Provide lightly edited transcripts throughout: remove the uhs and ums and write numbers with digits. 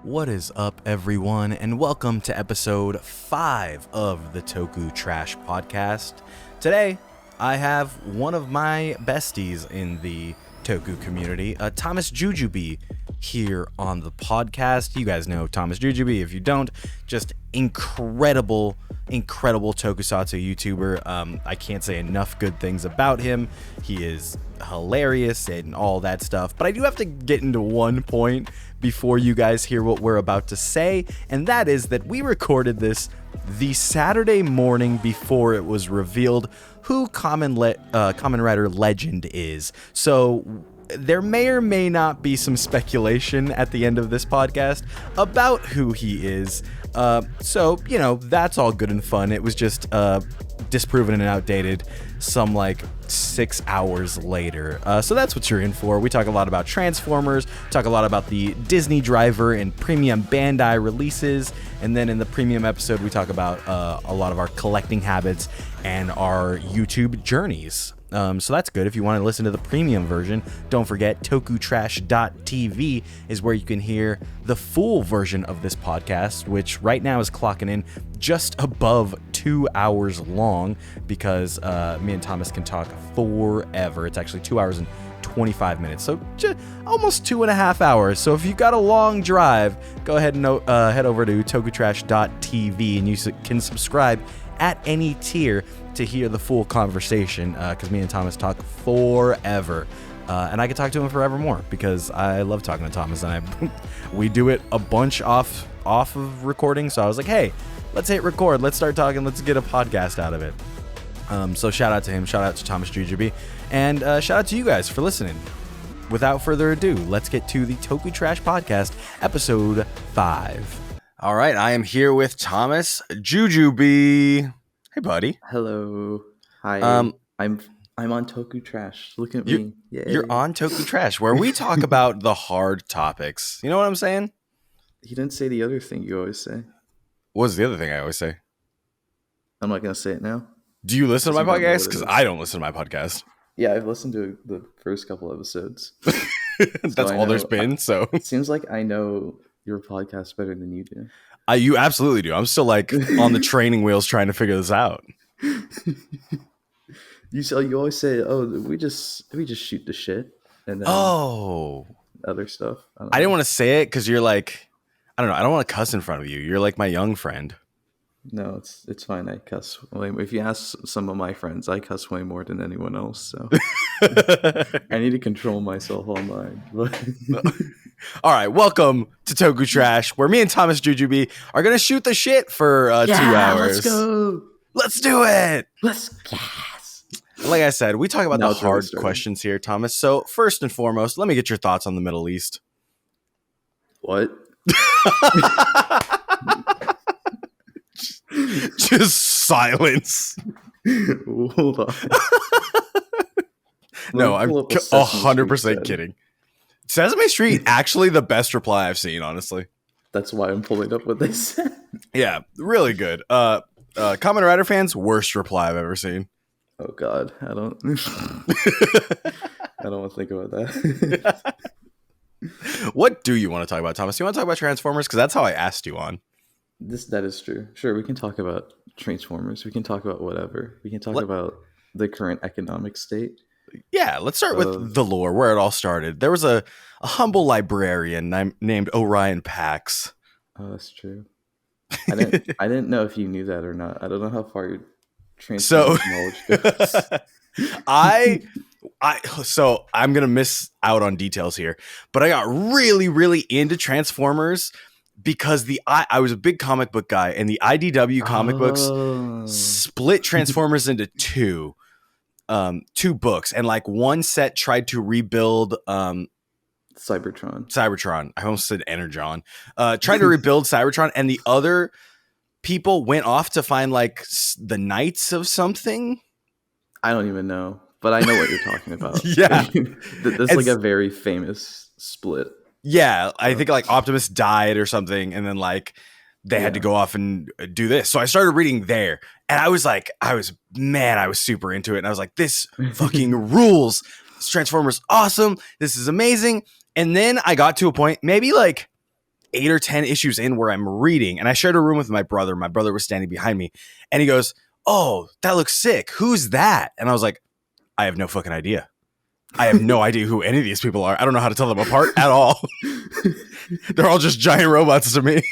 What is up, everyone, and welcome to episode 5 of the Toku Trash Podcast. Today, I have one of my besties in the Toku community, Thomasjujube, here on the podcast. You guys know Thomasjujube. If you don't, just incredible Tokusatsu YouTuber. I can't say enough good things about him. He is hilarious and all that stuff. But I do have to get into one point before you guys hear what we're about to say, and that is that we recorded this the Saturday morning before it was revealed who Kamen Rider Legend is. So there may or may not be some speculation at the end of this podcast about who he is. So, you know, that's all good and fun. It was just disproven and outdated some 6 hours later. So that's what you're in for. We talk a lot about Transformers, talk a lot about the Disney Driver and Premium Bandai releases, and then in the Premium episode we talk about a lot of our collecting habits and our YouTube journeys. So that's good. If you want to listen to the premium version, don't forget tokutrash.tv is where you can hear the full version of this podcast, which right now is clocking in just above 2 hours long because me and Thomas can talk forever. It's actually 2 hours and 25 minutes, so almost 2.5 hours. So if you got a long drive, go ahead and head over to tokutrash.tv and you can subscribe at any tier to hear the full conversation, because me and Thomas talk forever, and I could talk to him forever more because I love talking to Thomas, and we do it a bunch off of recording. So I was like, hey, let's hit record, let's start talking, let's get a podcast out of it. So shout out to him, shout out to Thomasjujube, and shout out to you guys for listening. Without further ado, let's get to the Toku Trash Podcast, episode 5. All right, I am here with Thomasjujube. Hey, buddy. Hello. Hi. I'm on Toku Trash. Look at me. You're on Toku Trash, where we talk about the hard topics. You know what I'm saying? He didn't say the other thing you always say. What's the other thing I always say? I'm not going to say it now. Do you listen to my podcast? Because I don't listen to my podcast. Yeah, I've listened to the first couple episodes. That's all there's been. So it seems like I know your podcast better than you do. You absolutely do. I'm still on the training wheels trying to figure this out. You always say, "Oh, we just shoot the shit," and then other stuff. I didn't want to say it because you're I don't know. I don't want to cuss in front of you. You're like my young friend. No, it's fine. I cuss. If you ask some of my friends, I cuss way more than anyone else. So I need to control myself online. All right, welcome to Toku Trash, where me and Thomasjujube are gonna shoot the shit for 2 hours. Let's go. Let's do it. Let's gas. Like I said, we talk about the hard questions here, Thomas. So first and foremost, let me get your thoughts on the Middle East. What? Just silence. Hold on. No, I'm 100% kidding. Sesame Street, actually the best reply I've seen, honestly. That's why I'm pulling up what they said. Yeah, really good. Kamen Rider fans, worst reply I've ever seen. Oh God, I don't want to think about that. What do you want to talk about, Thomas? Do you want to talk about Transformers? Because that's how I asked you on. That is true. Sure, we can talk about Transformers. We can talk about whatever. We can talk about the current economic state. Yeah, let's start with the lore, where it all started. There was a humble librarian named Orion Pax. Oh, that's true. I didn't know if you knew that or not. I don't know how far your Transformers knowledge goes. So I'm gonna miss out on details here, but I got really, really into Transformers because I was a big comic book guy, and the IDW comic books split Transformers into two books, and one set tried to rebuild Cybertron. I almost said Energon. Tried to rebuild Cybertron, and the other people went off to find the Knights of something. I don't even know, but I know what you're talking about. Yeah, that's a very famous split. Yeah, I think Optimus died or something, and then they had to go off and do this. So I started reading there, and I was super into it, and I was like, this fucking rules. This Transformers awesome. This is amazing. And then I got to a point, maybe 8 or 10 issues in where I'm reading, and I shared a room with my brother. My brother was standing behind me, and he goes, "Oh, that looks sick. Who's that?" And I was like, "I have no fucking idea. I have no idea who any of these people are. I don't know how to tell them apart at all. They're all just giant robots to me."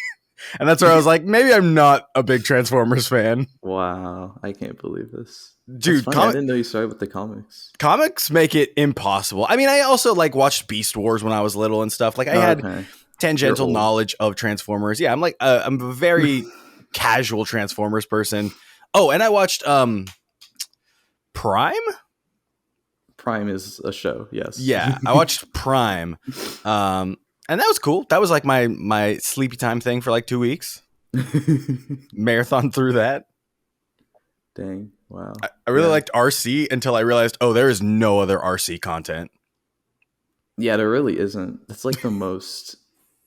And that's where I was like, maybe I'm not a big Transformers fan. Wow, I can't believe this. Dude, I didn't know you started with the comics. Comics make it impossible. I mean, I also like watched Beast Wars when I was little and stuff. Like I had tangential knowledge of Transformers. Yeah, I'm like I'm a very casual Transformers person. Oh, and I watched Prime? Prime is a show, yes. Yeah, I watched Prime. And that was cool. That was like my sleepy time thing for like 2 weeks. Marathon through that. Dang. Wow. I really liked RC until I realized, oh, there is no other RC content. Yeah, there really isn't. That's like the most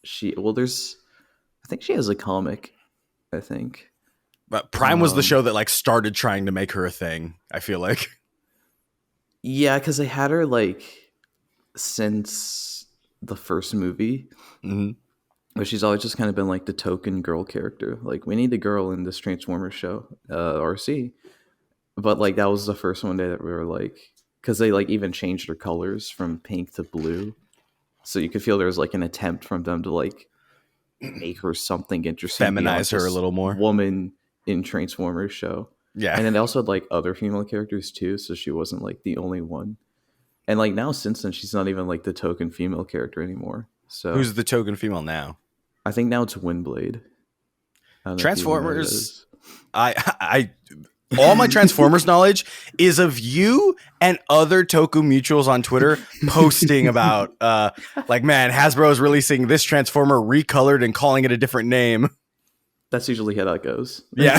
I think she has a comic, I think. But Prime was the show that like started trying to make her a thing, I feel like. Yeah, because they had her like since the first movie. Mm-hmm. But she's always just kind of been like the token girl character. Like, we need a girl in this Transformers show, RC. But like that was the first one day that we were like, because they like even changed her colors from pink to blue, so you could feel there was like an attempt from them to like make her something interesting, feminize her a little more. Woman in Transformers show, yeah. And then they also had like other female characters too, so she wasn't like the only one. And like now, since then, she's not even like the token female character anymore. So who's the token female now? I think now it's Windblade. Transformers. I all my Transformers knowledge is of you and other Toku mutuals on Twitter posting about like, man, Hasbro is releasing this Transformer recolored and calling it a different name. That's usually how that goes. Yeah.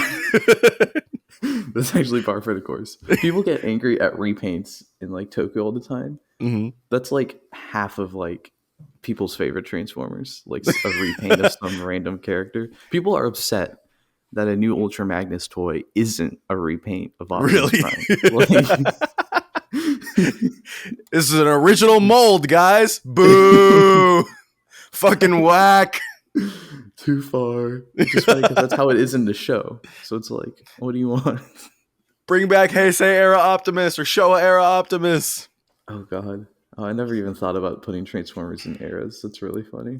That's actually par for the course. People get angry at repaints in like Toku all the time. Mm-hmm. That's like half of like people's favorite Transformers, like a repaint of some random character. People are upset that a new Ultra Magnus toy isn't a repaint of Optimus Prime. Like, this is an original mold, guys. Boo! Fucking whack. Too far. Just funny because that's how it is in the show. So it's like, what do you want? Bring back Heisei era Optimus or Showa era Optimus. Oh god. Oh, I never even thought about putting Transformers in eras. That's really funny.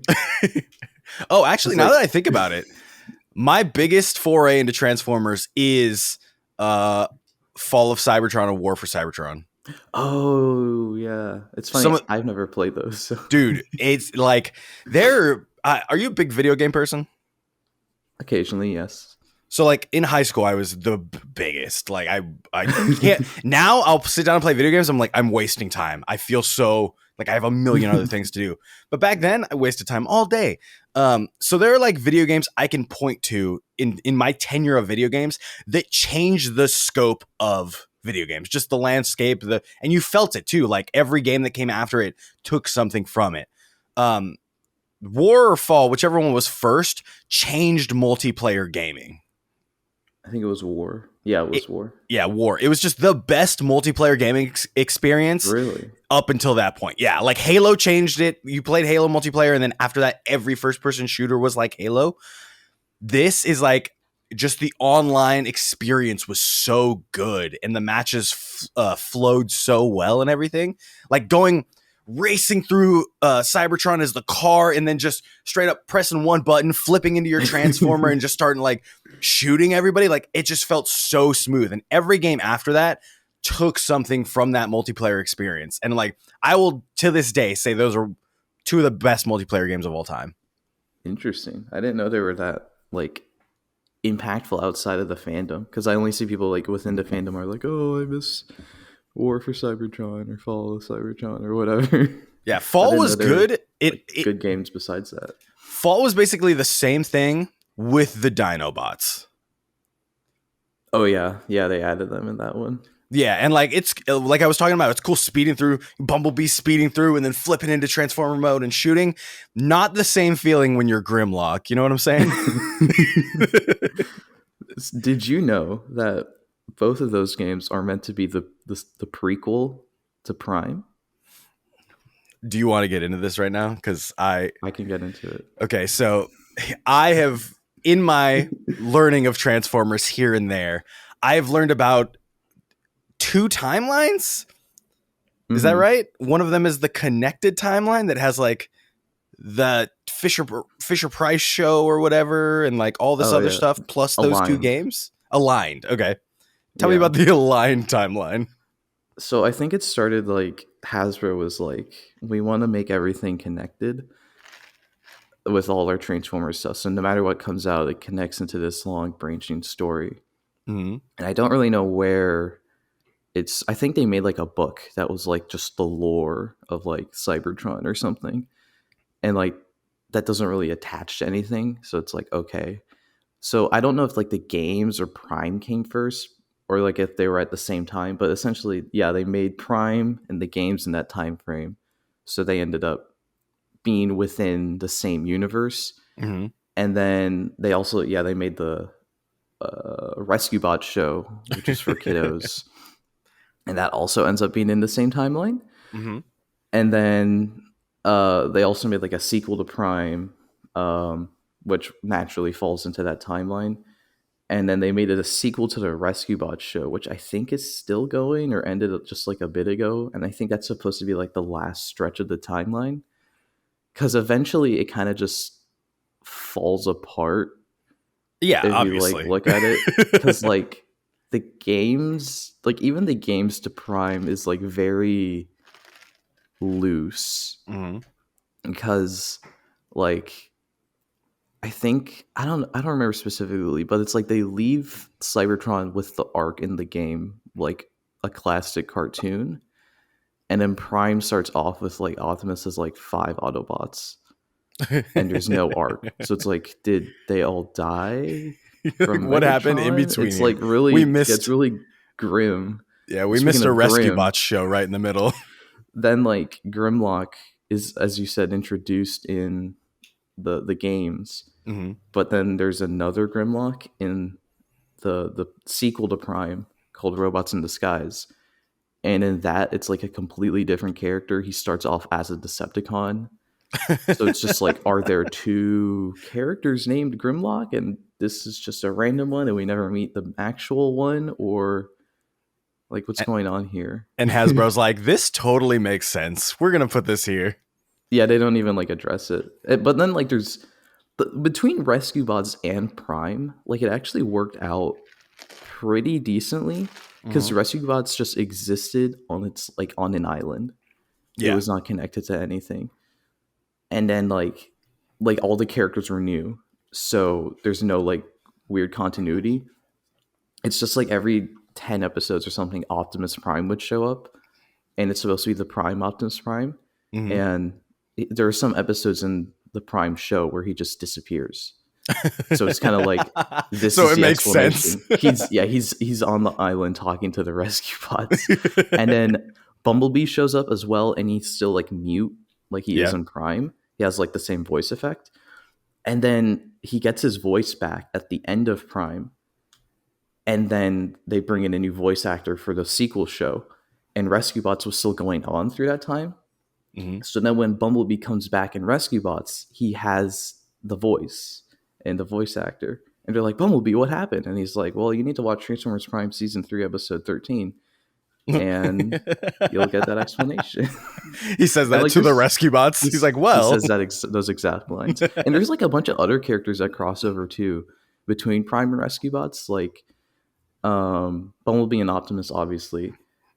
Oh, actually, now that I think about it, my biggest foray into Transformers is Fall of Cybertron and War for Cybertron. Oh, yeah. It's funny. I've never played those. So. Dude, it's like they're... are you a big video game person? Occasionally, yes. So, like, in high school, I was the biggest. Like, I can't... Now, I'll sit down and play video games. I'm like, I'm wasting time. I feel so... Like, I have a million other things to do. But back then, I wasted time all day. So there are, like, video games I can point to in my tenure of video games that changed the scope of video games. Just the landscape. And you felt it, too. Like, every game that came after it took something from it. War or Fall, whichever one was first, changed multiplayer gaming. I think it was War. Yeah, it was War. Yeah, War. It was just the best multiplayer gaming experience. Really? Up until that point. Yeah, like Halo changed it. You played Halo multiplayer, and then after that, every first-person shooter was like Halo. This is like just the online experience was so good, and the matches flowed so well and everything. Like racing through Cybertron as the car and then just straight up pressing one button, flipping into your Transformer and just starting like shooting everybody. Like it just felt so smooth. And every game after that took something from that multiplayer experience. And like, I will to this day say those are two of the best multiplayer games of all time. Interesting. I didn't know they were that like impactful outside of the fandom. Cause I only see people like within the fandom are like, oh, I miss War for Cybertron or Fall of Cybertron or whatever. Yeah, Fall was good. Good games besides that. Fall was basically the same thing with the Dinobots. Oh yeah, they added them in that one. Yeah, and like it's like I was talking about, it's cool speeding through, Bumblebee speeding through and then flipping into Transformer mode and shooting. Not the same feeling when you're Grimlock. You know what I'm saying? Did you know that both of those games are meant to be the prequel to Prime? Do you want to get into this right now? Because I can get into it. okay, so I have, in my learning of Transformers here and there, I have learned about 2 timelines. Is that right? One of them is the connected timeline that has like the Fisher Price show or whatever, and like all this other stuff, plus those 2 games aligned. Okay, tell me about the aligned timeline. So I think it started like Hasbro was like, we want to make everything connected with all our Transformers stuff. So no matter what comes out, it connects into this long branching story. Mm-hmm. And I don't really know where it's. I think they made like a book that was like just the lore of like Cybertron or something, and like that doesn't really attach to anything. So it's like, okay. So I don't know if like the games or Prime came first, or like if they were at the same time, but essentially, yeah, they made Prime and the games in that time frame. So they ended up being within the same universe. Mm-hmm. And then they also, they made the Rescue Bot show, which is for kiddos. And that also ends up being in the same timeline. Mm-hmm. And then they also made like a sequel to Prime, which naturally falls into that timeline. And then they made it a sequel to the Rescue Bot show, which I think is still going or ended just like a bit ago. And I think that's supposed to be like the last stretch of the timeline. Because eventually it kind of just falls apart. Yeah, if obviously. You like look at it. Because like the games, like even the games to Prime is like very loose. Mm-hmm. Because like I think I don't remember specifically, but it's like they leave Cybertron with the arc in the game like a classic cartoon, and then Prime starts off with like Optimus has like 5 Autobots, and there's no arc. So it's like, did they all die? From what Megatron? Happened in between? It's here? like really, it's really grim. Yeah, we missed a Rescue Bot show right in the middle. Then like Grimlock is, as you said, introduced in the games. Mm-hmm. But then there's another Grimlock in the sequel to Prime called Robots in Disguise, and in that it's like a completely different character. He starts off as a Decepticon, so it's just like, are there 2 characters named Grimlock and this is just a random one and we never meet the actual one, or like what's going on here? And Hasbro's like, this totally makes sense, we're gonna put this here. Yeah, they don't even like address it. But then like there's between Rescue Bots and Prime, like it actually worked out pretty decently, because Rescue Bots just existed on its like on an island. It was not connected to anything. And then like all the characters were new, so there's no like weird continuity. It's just like every 10 episodes or something, Optimus Prime would show up, and it's supposed to be the Prime Optimus Prime. Mm-hmm. And there are some episodes in the Prime show where he just disappears. So it's kind of like, this so is it the makes sense. He's on the island talking to the Rescue Bots. And then Bumblebee shows up as well, and he's still like mute, like he is in Prime. He has like the same voice effect. And then he gets his voice back at the end of Prime. And then they bring in a new voice actor for the sequel show. And Rescue Bots was still going on through that time. Mm-hmm. So then when Bumblebee comes back in Rescue Bots, he has the voice and the voice actor. And they're like, Bumblebee, what happened? And he's like, well, you need to watch Transformers Prime Season 3, Episode 13. And you'll get that explanation. He says that like, to the Rescue Bots. He's like, well. He says those exact lines. And there's like a bunch of other characters that cross over too between Prime and Rescue Bots. Like Bumblebee and Optimus, obviously.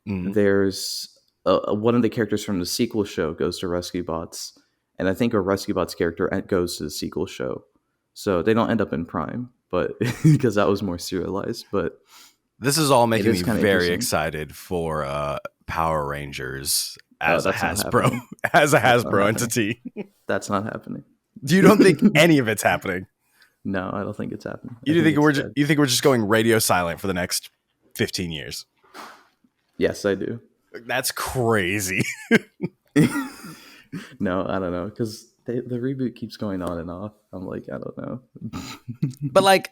Mm-hmm. There's one of the characters from the sequel show goes to Rescue Bots, and I think a Rescue Bots character goes to the sequel show. So they don't end up in Prime, but because that was more serialized. But this is all making me very excited for Power Rangers as a Hasbro entity. That's not happening. You don't think any of it's happening? No, I don't think it's happening. You think we're just going radio silent for the next 15 years? Yes, I do. That's crazy. No, I don't know, because the reboot keeps going on and off. I'm like, I don't know. But like,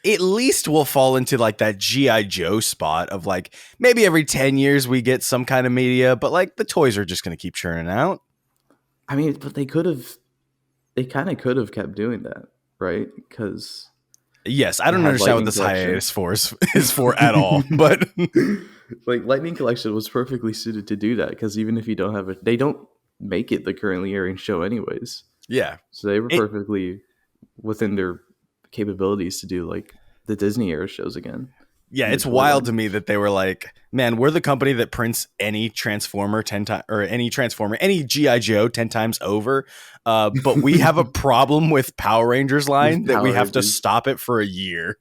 at least we'll fall into like that G.I. Joe spot of like, maybe every 10 years we get some kind of media, but like the toys are just going to keep churning out. I mean, but they kind of could have kept doing that, right? Because Yes, I don't had understand what Lightning this Collection. hiatus is for at all, but like Lightning Collection was perfectly suited to do that, because even if you don't have it, they don't make it the currently airing show anyways. yeah. So they were perfectly within their capabilities to do like the Disney era shows again. Yeah, it's wild to me that they were like, man, we're the company that prints any Transformer 10 times, or any Transformer, any G.I. Joe 10 times over. But we have a problem with Power Rangers line that we have to stop it for a year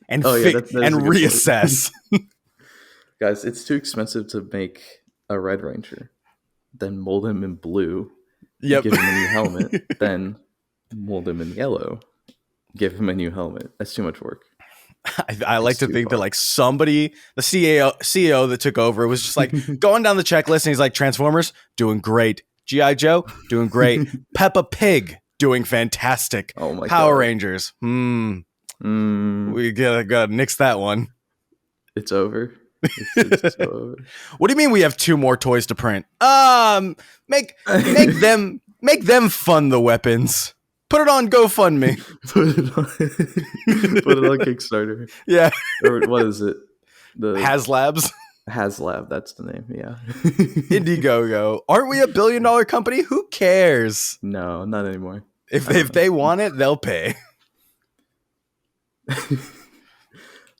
and reassess. Guys, it's too expensive to make a Red Ranger, then mold him in blue, give him a new helmet, then mold him in yellow, give him a new helmet. That's too much work. I like to think that like somebody, the CEO that took over, was just like going down the checklist, and he's like, Transformers doing great, G.I. Joe doing great, Peppa Pig doing fantastic, oh my Power God. Rangers, we gotta nix that one. It's over. It's so over. What do you mean we have 2 more toys to print? Make them fund the weapons. Put it on GoFundMe. Put it on Kickstarter. Yeah. Or what is it? The HasLabs. HasLab, that's the name. Yeah. Indiegogo. Aren't we a $1 billion company? Who cares? No, not anymore. If they want it, they'll pay.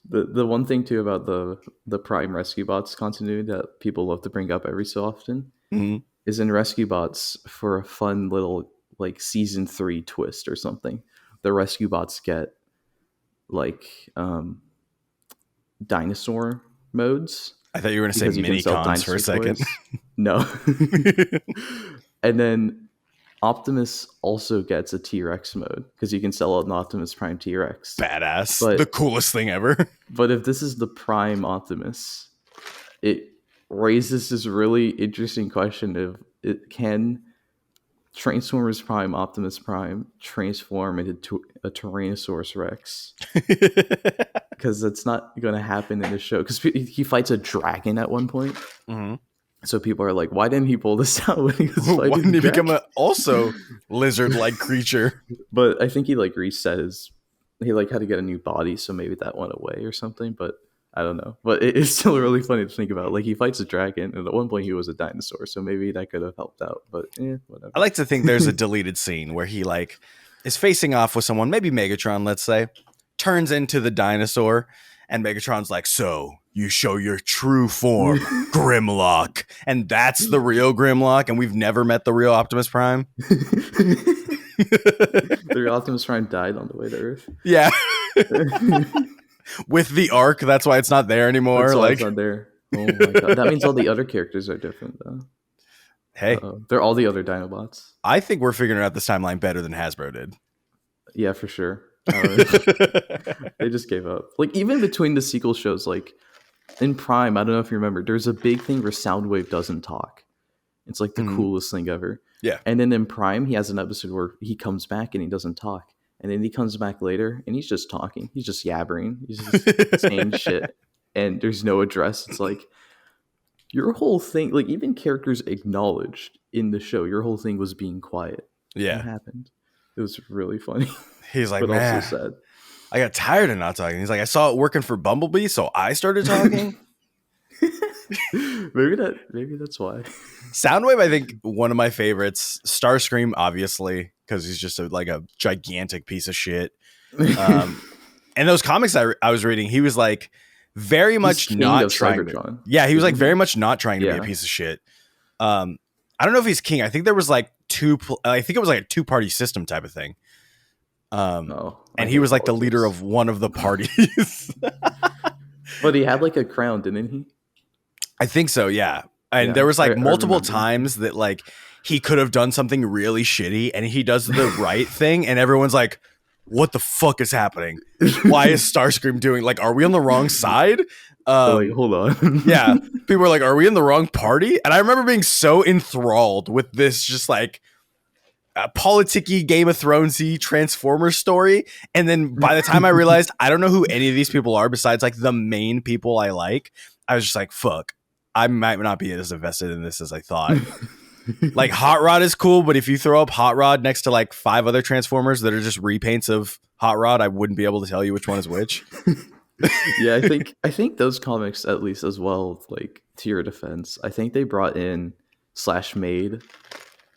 The one thing too about the Prime Rescue Bots continuity that people love to bring up every so often is in Rescue Bots, for a fun little like season 3 twist or something, the Rescue Bots get like dinosaur modes. I thought you were going to say mini cons for a second. No. And then Optimus also gets a T-Rex mode, because you can sell an Optimus Prime T-Rex. Badass. The coolest thing ever. But if this is the Prime Optimus, it raises this really interesting question of, it can Transformers Prime Optimus Prime transform into a Tyrannosaurus Rex? Because that's not going to happen in the show, because he fights a dragon at one point. So people are like, why didn't he pull this out when he was fighting? Why didn't he become a also lizard-like creature? But I think he like reset he like had to get a new body, so maybe that went away or something. But I don't know. But it's still really funny to think about. Like, he fights a dragon, and at one point he was a dinosaur, so maybe that could have helped out. But whatever. I like to think there's a deleted scene where he like is facing off with someone, maybe Megatron, let's say, turns into the dinosaur, and Megatron's like, so you show your true form, Grimlock. And that's the real Grimlock, and we've never met the real Optimus Prime. The real Optimus Prime died on the way to Earth. Yeah. With the Ark, that's why it's not there anymore. That's why it's not there. Oh my God. That means all the other characters are different, though. Hey. They're all the other Dinobots. I think we're figuring out this timeline better than Hasbro did. Yeah, for sure. They just gave up. Like, even between the sequel shows, like in Prime, I don't know if you remember, there's a big thing where Soundwave doesn't talk. It's like the coolest thing ever. Yeah. And then in Prime, he has an episode where he comes back and he doesn't talk. And then he comes back later and he's just talking. He's just yabbering. He's just saying shit. And there's no address. It's like, your whole thing, like, even characters acknowledged in the show, your whole thing was being quiet. Yeah. What happened? It was really funny. He's like, but man, also sad. I got tired of not talking. He's like, I saw it working for Bumblebee, so I started talking. maybe that's why. Soundwave, I think, one of my favorites. Starscream, obviously, because he's just like a gigantic piece of shit. And those comics I was reading, he was like very much not trying to. Yeah, he was like very much not trying to be a piece of shit. I don't know if he's king. I think there was like I think it was like a 2-party system type of thing. And he was like the leader of one of the parties. But he had like a crown, didn't he? I think so, yeah. And there was like multiple times that like he could have done something really shitty, and he does the right thing, and everyone's like, what the fuck is happening? Why is Starscream doing, like, are we on the wrong side? Like, hold on. Yeah. People were like, are we in the wrong party? And I remember being so enthralled with this just like politicky Game of Thrones-y Transformers story. And then by the time I realized I don't know who any of these people are besides like the main people I like, I was just like, fuck, I might not be as invested in this as I thought. Like Hot Rod is cool, but if you throw up Hot Rod next to like 5 other Transformers that are just repaints of Hot Rod, I wouldn't be able to tell you which one is which. Yeah, I think those comics, at least as well, like to your defense, I think they brought in slash made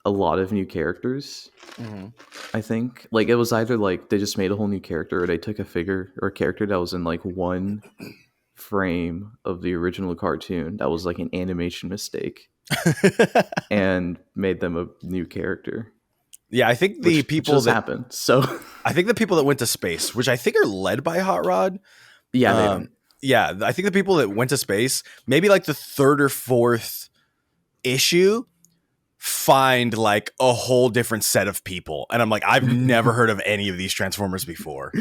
a lot of new characters. I think like it was either like they just made a whole new character, or they took a figure or a character that was in like one frame of the original cartoon that was like an animation mistake and made them a new character. Yeah, I think the people that happened. So I think the people that went to space, which I think are led by Hot Rod. Yeah, yeah, I think the people that went to space, maybe like the 3rd or 4th issue, find like a whole different set of people, and I'm like, I've never heard of any of these Transformers before.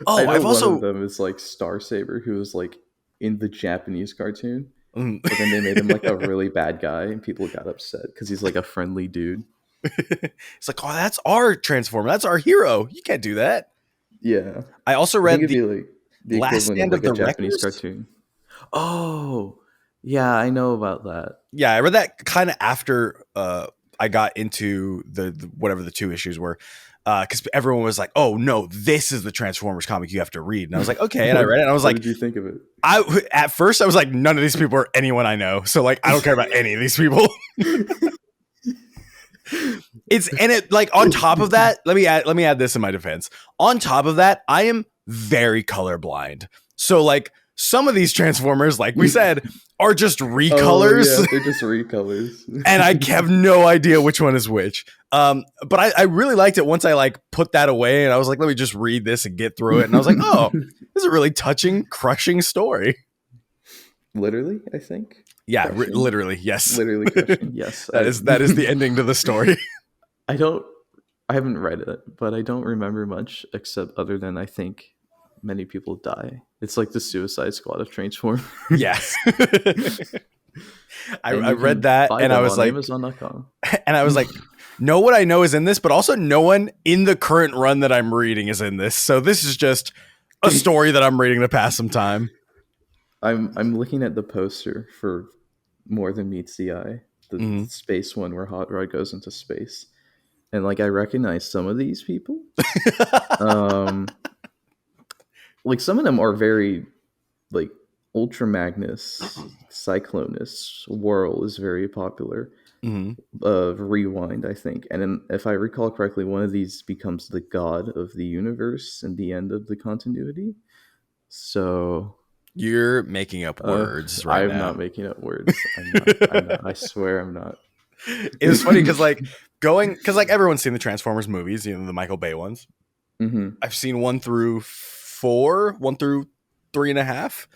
Oh, I've also, one of them is like Star Saber, who was like in the Japanese cartoon, but then they made him like a really bad guy, and people got upset because he's like a friendly dude. It's like, oh, that's our Transformer, that's our hero. You can't do that. Yeah, I also read the Last Stand of the Japanese cartoon. Oh, yeah, I know about that. Yeah, I read that kind of after I got into the whatever the 2 issues were, because everyone was like, "Oh no, this is the Transformers comic you have to read," and I was like, "Okay," and I read it, and I was like, "What did you think of it?" At first I was like, none of these people are anyone I know, so like I don't care about any of these people. Like on top of that, let me add this in my defense. On top of that, I am very colorblind. So like some of these Transformers, like we said, are just recolors. Oh, yeah, they're just recolors. And I have no idea which one is which. But I really liked it once I like put that away, and I was like, let me just read this and get through it. And I was like, oh, this is a really touching, crushing story. Literally, I think. Yeah, literally, yes. Literally crushing, yes. that is the ending to the story. I haven't read it, but I don't remember much except other than I think many people die. It's like the Suicide Squad of Transformers. Yes. I read that and I was like, Amazon.com. And I was like, know what I know is in this, but also no one in the current run that I'm reading is in this. So this is just a story that I'm reading to pass some time. I'm looking at the poster for More Than Meets the Eye, the space one where Hot Rod goes into space. And like I recognize some of these people. Like some of them are very like Ultra Magnus, Cyclonus, Whirl is very popular. Rewind, I think. And then, if I recall correctly, one of these becomes the god of the universe in the end of the continuity. So you're making up words right now. I'm not making up words. I'm not. I swear I'm not. It was funny because like everyone's seen the Transformers movies, you know, the Michael Bay ones. I've seen 1 through 4, 1 through 3.5.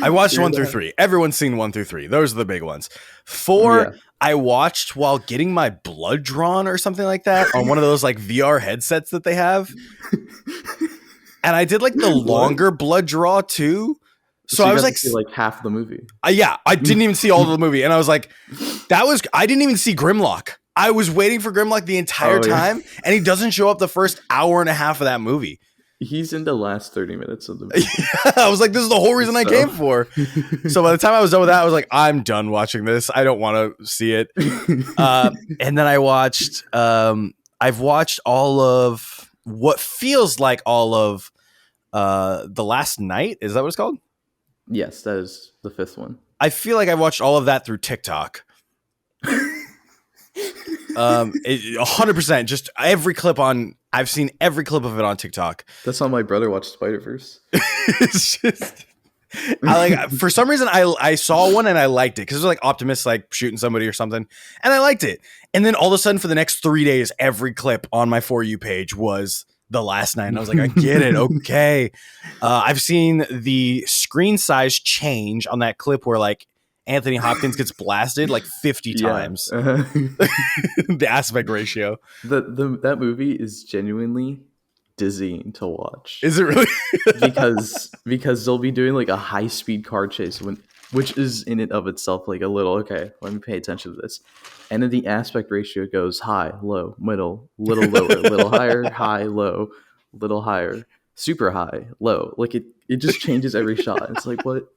I watched 1 through 3. Everyone's seen 1 through 3. Those are the big ones. 4, I watched while getting my blood drawn or something like that on one of those like VR headsets that they have. And I did like the longer blood draw too. So I was like half the movie. Yeah, I didn't even see all of the movie. And I was like, I didn't even see Grimlock. I was waiting for Grimlock the entire time. And he doesn't show up the first hour and a half of that movie. He's in the last 30 minutes of the movie. I was like, this is the whole reason I came for. So by the time I was done with that, I was like, I'm done watching this. I don't want to see it. And then I've watched all of what feels like all of The Last Night. Is that what it's called? Yes, that is the 5th one. I feel like I've watched all of that through TikTok. 100%. Just every clip I've seen every clip of it on TikTok. That's how my brother watched Spider-Verse. It's just, for some reason I saw one and I liked it because it was like Optimus like shooting somebody or something, and I liked it. And then all of a sudden for the next 3 days, every clip on my For You page was The Last Night. And I was like, I get it. Okay. I've seen the screen size change on that clip where like Anthony Hopkins gets blasted like 50 times. The aspect ratio. That movie is genuinely dizzying to watch. Is it really? because they'll be doing like a high speed car chase which is in and of itself like a little, okay, let me pay attention to this. And then the aspect ratio goes high, low, middle, little lower, little higher, high, low, little higher, super high, low. Like it just changes every shot. It's like, what?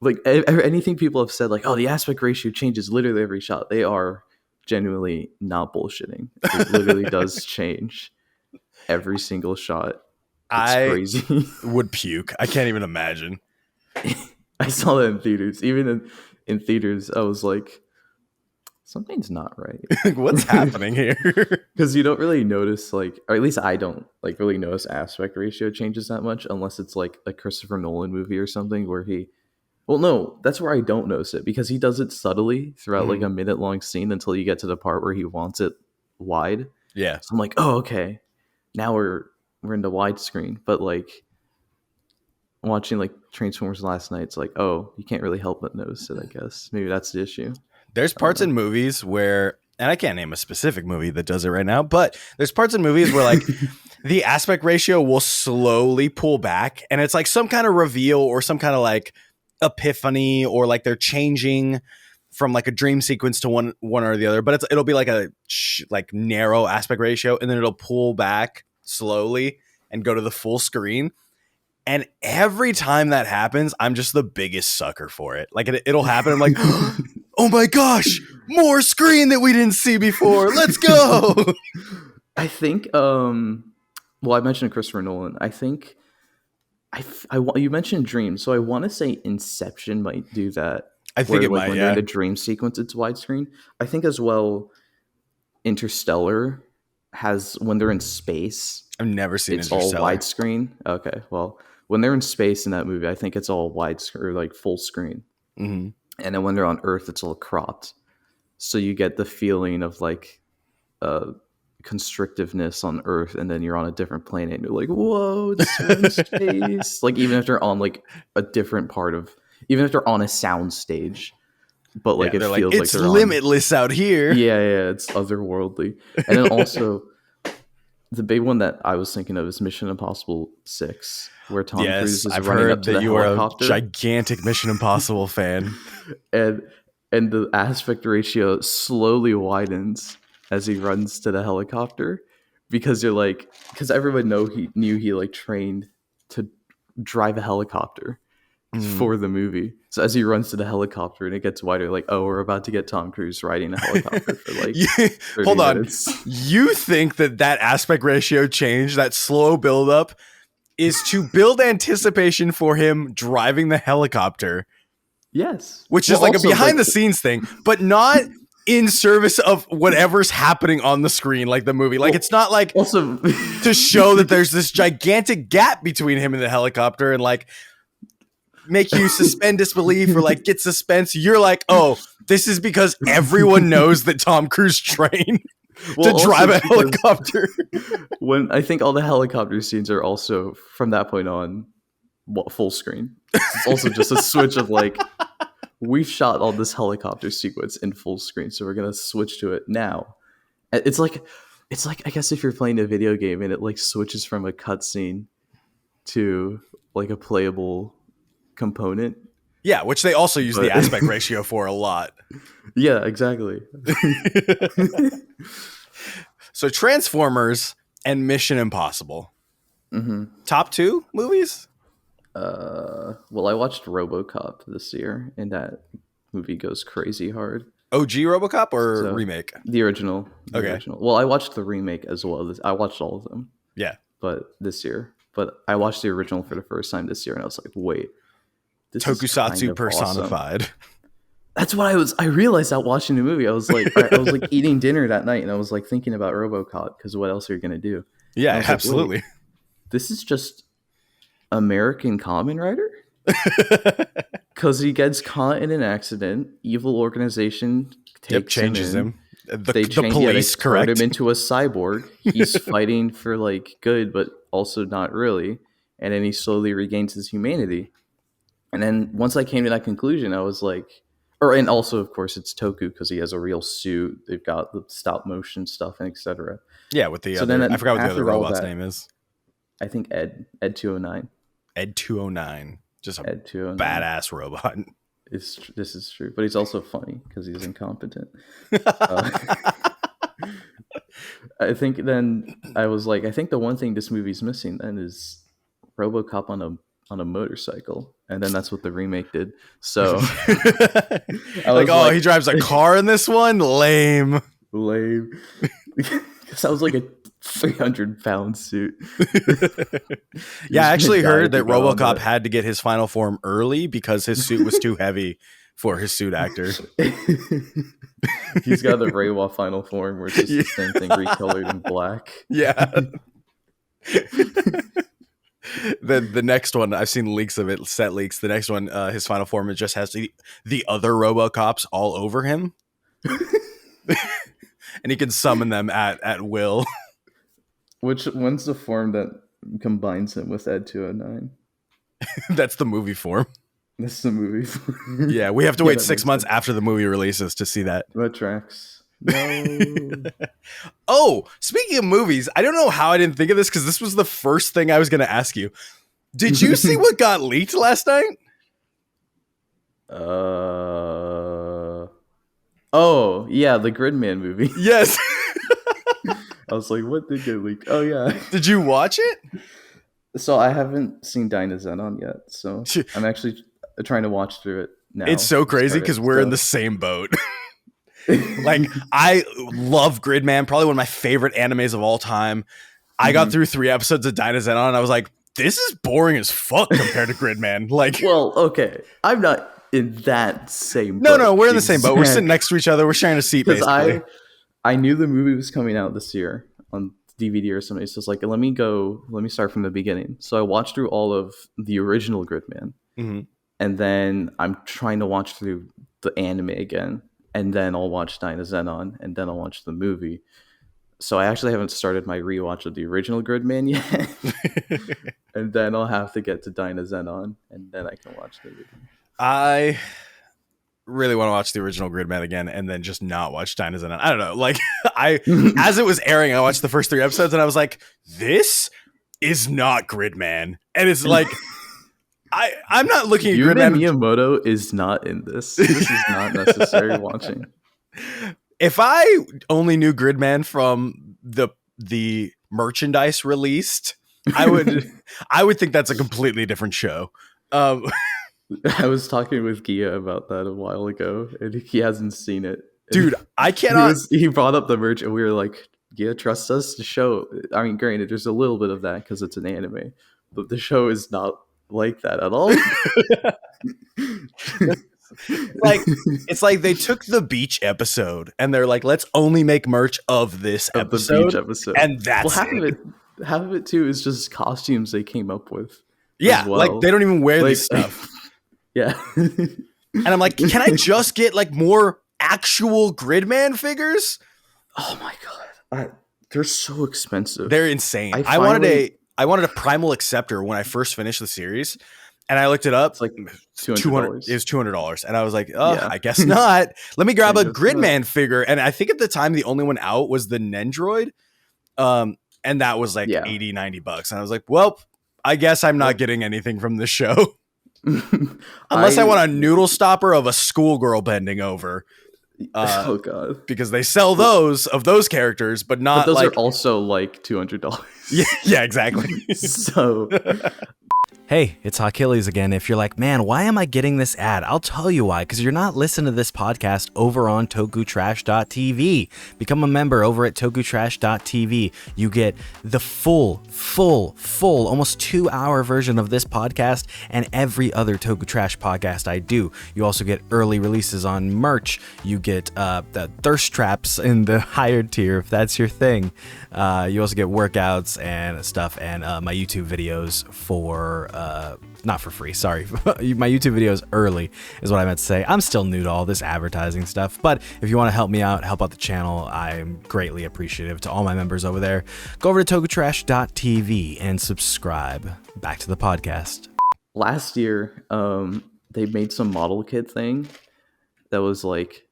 Like anything people have said, like, oh, the aspect ratio changes literally every shot. They are genuinely not bullshitting. It literally does change every single shot. It's I crazy. would puke. I can't even imagine. I saw that in theaters. Even in theaters, I was like, something's not right. What's happening here? Because you don't really notice, like, or at least I don't like really notice aspect ratio changes that much unless it's like a Christopher Nolan movie or something where he, well, no, that's where I don't notice it because he does it subtly throughout like a minute long scene until you get to the part where he wants it wide. Yeah. So I'm like, oh, okay, now we're into widescreen. But like watching like Transformers last night, it's like, oh, you can't really help but notice it. I guess maybe that's the issue. There's parts in movies where, and I can't name a specific movie that does it right now, but there's parts in movies where like the aspect ratio will slowly pull back and it's like some kind of reveal or some kind of like epiphany or like they're changing from like a dream sequence to one or the other, but it'll be like a like narrow aspect ratio and then it'll pull back slowly and go to the full screen. And every time that happens, I'm just the biggest sucker for it. Like it'll happen. I'm like, oh my gosh, more screen that we didn't see before. Let's go. I think, well, I mentioned Christopher Nolan. I think you mentioned dreams. So I want to say Inception might do that. I think it might, when they're in a dream sequence, it's widescreen. I think as well, Interstellar has, when they're in space, I've never seen it's all Interstellar. widescreen. Okay, well, when they're in space in that movie, I think it's all widescreen or like full screen. Mm-hmm. And then when they're on Earth, it's all cropped. So you get the feeling of like constrictiveness on Earth, and then you're on a different planet, and you're like, whoa, it's in space. Like even if they're on like a different part of, even if they're on a sound stage, but like it feels like it's they're limitless out here. Yeah, it's otherworldly. And then also the big one that I was thinking of is Mission Impossible 6, where Tom Cruise is running up to the helicopter. You are a gigantic Mission Impossible fan. And the aspect ratio slowly widens as he runs to the helicopter because everyone knew he like trained to drive a helicopter for the movie. So as he runs to the helicopter and it gets wider, like, oh, we're about to get Tom Cruise riding a helicopter for like 30 Hold on. minutes. You think that aspect ratio change, that slow buildup, is to build anticipation for him driving the helicopter? Yes. Which is like a behind the scenes thing, but not in service of whatever's happening on the screen, like the movie. Like it's not like also to show that there's this gigantic gap between him and the helicopter and like make you suspend disbelief or like get suspense. You're like, oh, this is because everyone knows that Tom Cruise trained to drive a helicopter. When I think all the helicopter scenes are also from that point on full screen. It's also just a switch of like, we've shot all this helicopter sequence in full screen, so we're gonna switch to it now. It's like I guess if you're playing a video game and it like switches from a cutscene to like a playable component. Yeah, which they also use the aspect ratio for a lot. Yeah, exactly. So Transformers and Mission Impossible. Mm-hmm. Top 2 movies? Well, I watched RoboCop this year, and that movie goes crazy hard. OG RoboCop or remake? The original. Okay. Original. Well, I watched the remake as well. I watched all of them. Yeah. But this year. But I watched the original for the first time this year, and I was like, wait. This Tokusatsu is kind of personified. Awesome. That's what I realized out watching the movie. I was like eating dinner that night, and I was like thinking about RoboCop because what else are you gonna do? Yeah, absolutely. Like, this is just American Kamen Rider? Because he gets caught in an accident. Evil organization changes him. The police correct him into a cyborg. He's fighting for like good, but also not really. And then he slowly regains his humanity. And then once I came to that conclusion, I was like, and also of course it's Toku because he has a real suit. They've got the stop motion stuff and etc. Yeah, with the other. I forgot what the other robot's name is. I think Ed 209. Ed 209, just a Ed 209. badass robot. This is true, but he's also funny because he's incompetent. I think then I was like, I think the one thing this movie's missing then is RoboCop on a motorcycle. and then that's what the remake did. So like, oh, he drives a car in this one? Lame. Because I was like a 300-pound suit. Yeah, I actually heard that RoboCop had to get his final form early because his suit was too heavy for his suit actor. He's got the Reiwa final form where it's just the same thing recolored in black. Yeah. The next one, I've seen leaks of it, set leaks. The next one, his final form, it just has the other RoboCops all over him. And he can summon them at will. When's the form that combines him with Ed 209? That's the movie form. That's the movie form. Yeah, we have to wait 6 months after the movie releases to see that. That tracks. No. Oh, speaking of movies, I don't know how I didn't think of this because this was the first thing I was going to ask you. Did you see what got leaked last night? Oh, yeah, the Gridman movie. Yes. I was like, what did get leaked? Oh, yeah. Did you watch it? So I haven't seen Dynazenon yet, so I'm actually trying to watch through it now. It's so crazy because we're in the same boat. Like, I love Gridman, probably one of my favorite animes of all time. I got through 3 episodes of Dynazenon and I was like, this is boring as fuck compared to Gridman. Like, well, okay. I'm not in that same boat. No, we're in the same boat. We're sitting next to each other. We're sharing a seat, basically. I knew the movie was coming out this year on DVD or something. So it's like, let me start from the beginning. So I watched through all of the original Gridman. Mm-hmm. And then I'm trying to watch through the anime again. And then I'll watch Dynazenon. And then I'll watch the movie. So I actually haven't started my rewatch of the original Gridman yet. And then I'll have to get to Dynazenon. And then I can watch the movie. I really want to watch the original Gridman again and then just not watch Dynazenon. I don't know. Like, as it was airing, I watched the first 3 episodes and I was like, this is not Gridman. And it's like, I'm not looking at Gridman. Miyamoto is not in this. This is not necessary watching. If I only knew Gridman from the merchandise released, I would think that's a completely different show. I was talking with Gia about that a while ago, and he hasn't seen it. Dude, I cannot. He brought up the merch, and we were like, Gia, trust us to show. I mean, granted, there's a little bit of that because it's an anime, but the show is not like that at all. Like, it's like they took the beach episode and they're like, let's only make merch of this episode. The beach episode. And that's half of it too is just costumes they came up with. Yeah, well. Like they don't even wear this stuff. Yeah. And I'm like, can I just get like more actual Gridman figures? Oh my god. They're so expensive. They're insane. I wanted a Primal Acceptor when I first finished the series. And I looked it up. It's like $200. It was $200. And I was like, oh, yeah. I guess not. Let me grab a Gridman figure. And I think at the time, the only one out was the Nendroid. And that was like $80, $90. And I was like, well, I guess I'm not getting anything from this show. Unless I want a noodle stopper of a schoolgirl bending over. Oh, God. Because they sell those characters, but not those are also like $200. Yeah, exactly. So... Hey, it's Hawkilles again. If you're like, man, why am I getting this ad? I'll tell you why, because you're not listening to this podcast over on tokutrash.tv. Become a member over at tokutrash.tv. You get the full, almost 2-hour version of this podcast and every other Toku Trash podcast I do. You also get early releases on merch. You get the thirst traps in the higher tier, if that's your thing. You also get workouts and stuff and my YouTube videos for... not for free, sorry. My YouTube videos early is what I meant to say. I'm still new to all this advertising stuff, but if you want to help me out, help out the channel, I'm greatly appreciative to all my members over there. Go over to tokutrash.tv and subscribe. Back to the podcast. Last year, they made some model kit thing that was like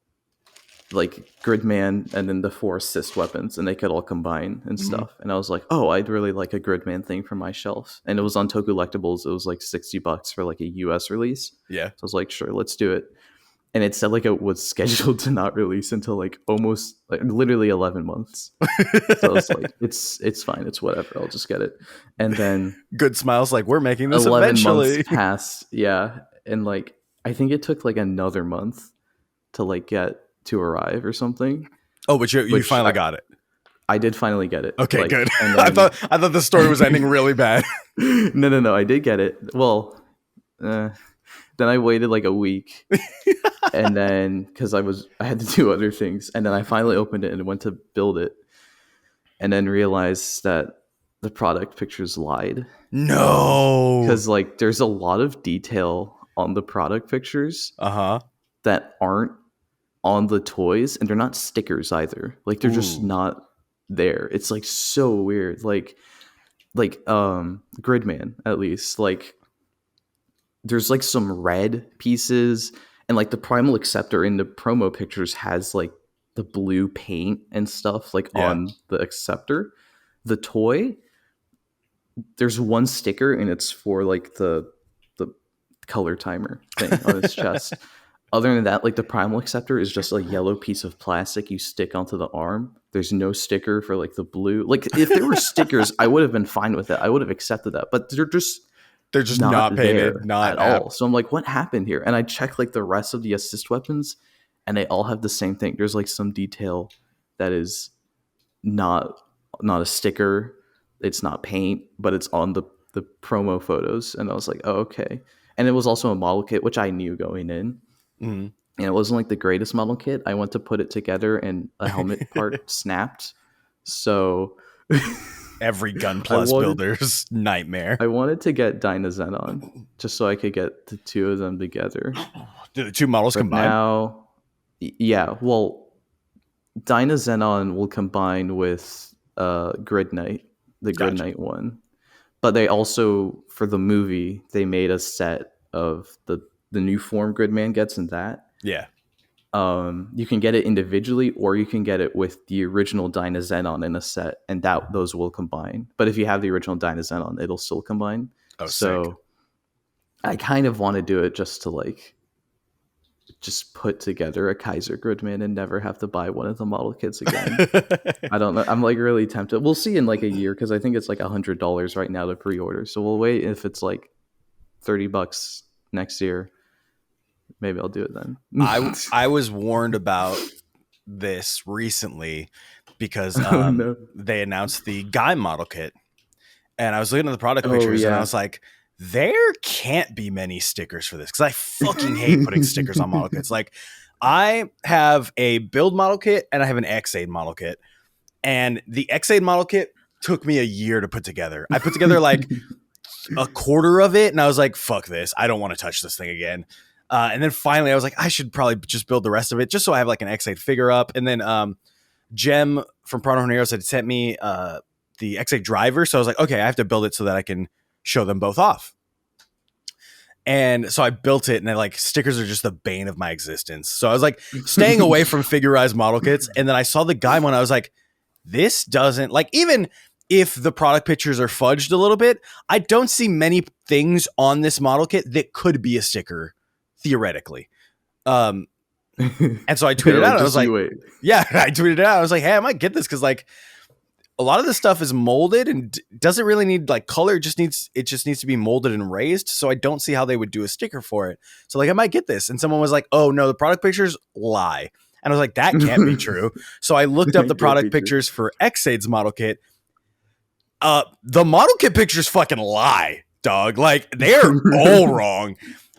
Gridman and then the 4 assist weapons, and they could all combine and stuff. And I was like, oh, I'd really like a Gridman thing for my shelf. And it was on Toku Collectables. It was like $60 for like a US release. Yeah. So I was like, sure, let's do it. and it said like it was scheduled to not release until like almost like literally 11 months. So I was like, it's fine, it's whatever, I'll just get it. And then Good smiles, like we're making this 11 months eventually. passed, yeah, and like I think it took like another month to like get to arrive or something. Oh, but you Which finally got it. I did finally get it. Okay, like, good. And then, I thought the story was ending really bad. No, I did get it. Well, then I waited like a week, and then because I had to do other things, and then I finally opened it and went to build it, and then realized that the product pictures lied. No, Because like there's a lot of detail on the product pictures that aren't on the toys, and they're not stickers either. Like they're just not there. It's like so weird. Like Gridman, at least, like there's like some red pieces, and like the Primal Acceptor in the promo pictures has like the blue paint and stuff like on the Acceptor. The toy, there's one sticker, and it's for like the color timer thing on his chest. Other than that, like the Primal Acceptor is just a yellow piece of plastic you stick onto the arm. There's no sticker for like the blue. Like if there were stickers, I would have been fine with it. I would have accepted that. But they're just not painted, not at all. So I'm like, what happened here? And I checked like the rest of the assist weapons, and they all have the same thing. There's like some detail that is not a sticker. It's not paint, but it's on the promo photos. And I was like, oh, okay. And it was also a model kit, which I knew going in. Mm-hmm. And it wasn't like the greatest model kit. I went to put it together, and a helmet part snapped. So every Gun Plus builder's nightmare. I wanted to get Dynazenon just so I could get the two of them together. Do the two models combine? Now, yeah. Well, Dynazenon will combine with Grid Knight, the Grid Knight one. But they also, for the movie, they made a set of the new form Gridman gets in that. Yeah. You can get it individually, or you can get it with the original Dynazenon in a set, and those will combine. But if you have the original Dynazenon, it'll still combine. Oh, so sick. I kind of want to do it just to like just put together a Kaiser Gridman and never have to buy one of the model kits again. I don't know. I'm like really tempted. We'll see in like a year, because I think it's like $100 right now to pre-order. So we'll wait. If it's like $30 next year, maybe I'll do it then. I was warned about this recently because they announced the Guy model kit, and I was looking at the product pictures, and I was like, there can't be many stickers for this, because I fucking hate putting stickers on model kits. Like, I have a build model kit and I have an X-Aid model kit, and the X-Aid model kit took me a year to put together. I put together like a quarter of it, and I was like, fuck this, I don't want to touch this thing again. And then finally I was like, I should probably just build the rest of it just so I have like an X-Aid figure up. And then Jem from Prawn Heroes had sent me the X-Aid driver, so I was like, okay, I have to build it so that I can show them both off. And so I built it, and like stickers are just the bane of my existence. So I was like staying away from figurized model kits. And then I saw the Guy one. I was like, this doesn't, like, even if the product pictures are fudged a little bit, I don't see many things on this model kit that could be a sticker theoretically. And so I tweeted out, I was like, yeah, I tweeted out, I was like, hey, I might get this, because like a lot of this stuff is molded and doesn't really need like color. It just needs to be molded and raised. So I don't see how they would do a sticker for it. So like, I might get this. And someone was like, oh no, the product pictures lie. And I was like, that can't be true. So I looked up the product pictures for X-Aid's model kit. The model kit pictures fucking lie, dog. Like, they're all wrong.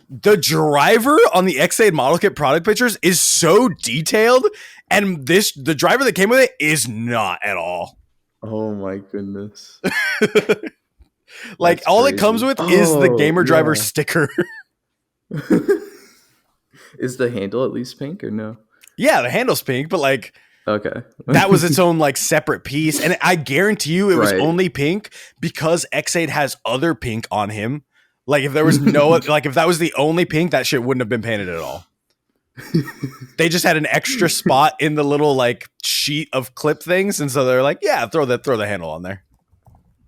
The driver on the X-Aid model kit product pictures is so detailed, and the driver that came with it is not at all. Oh my goodness. Like, all it comes with is the gamer driver sticker. Is the handle at least pink or no? Yeah, the handle's pink, but like, okay. that was its own like separate piece. And I guarantee you it was only pink because X-Aid has other pink on him. Like, if there was no, like, if that was the only pink, that shit wouldn't have been painted at all. They just had an extra spot in the little like sheet of clip things, and so they're like, yeah, throw the handle on there.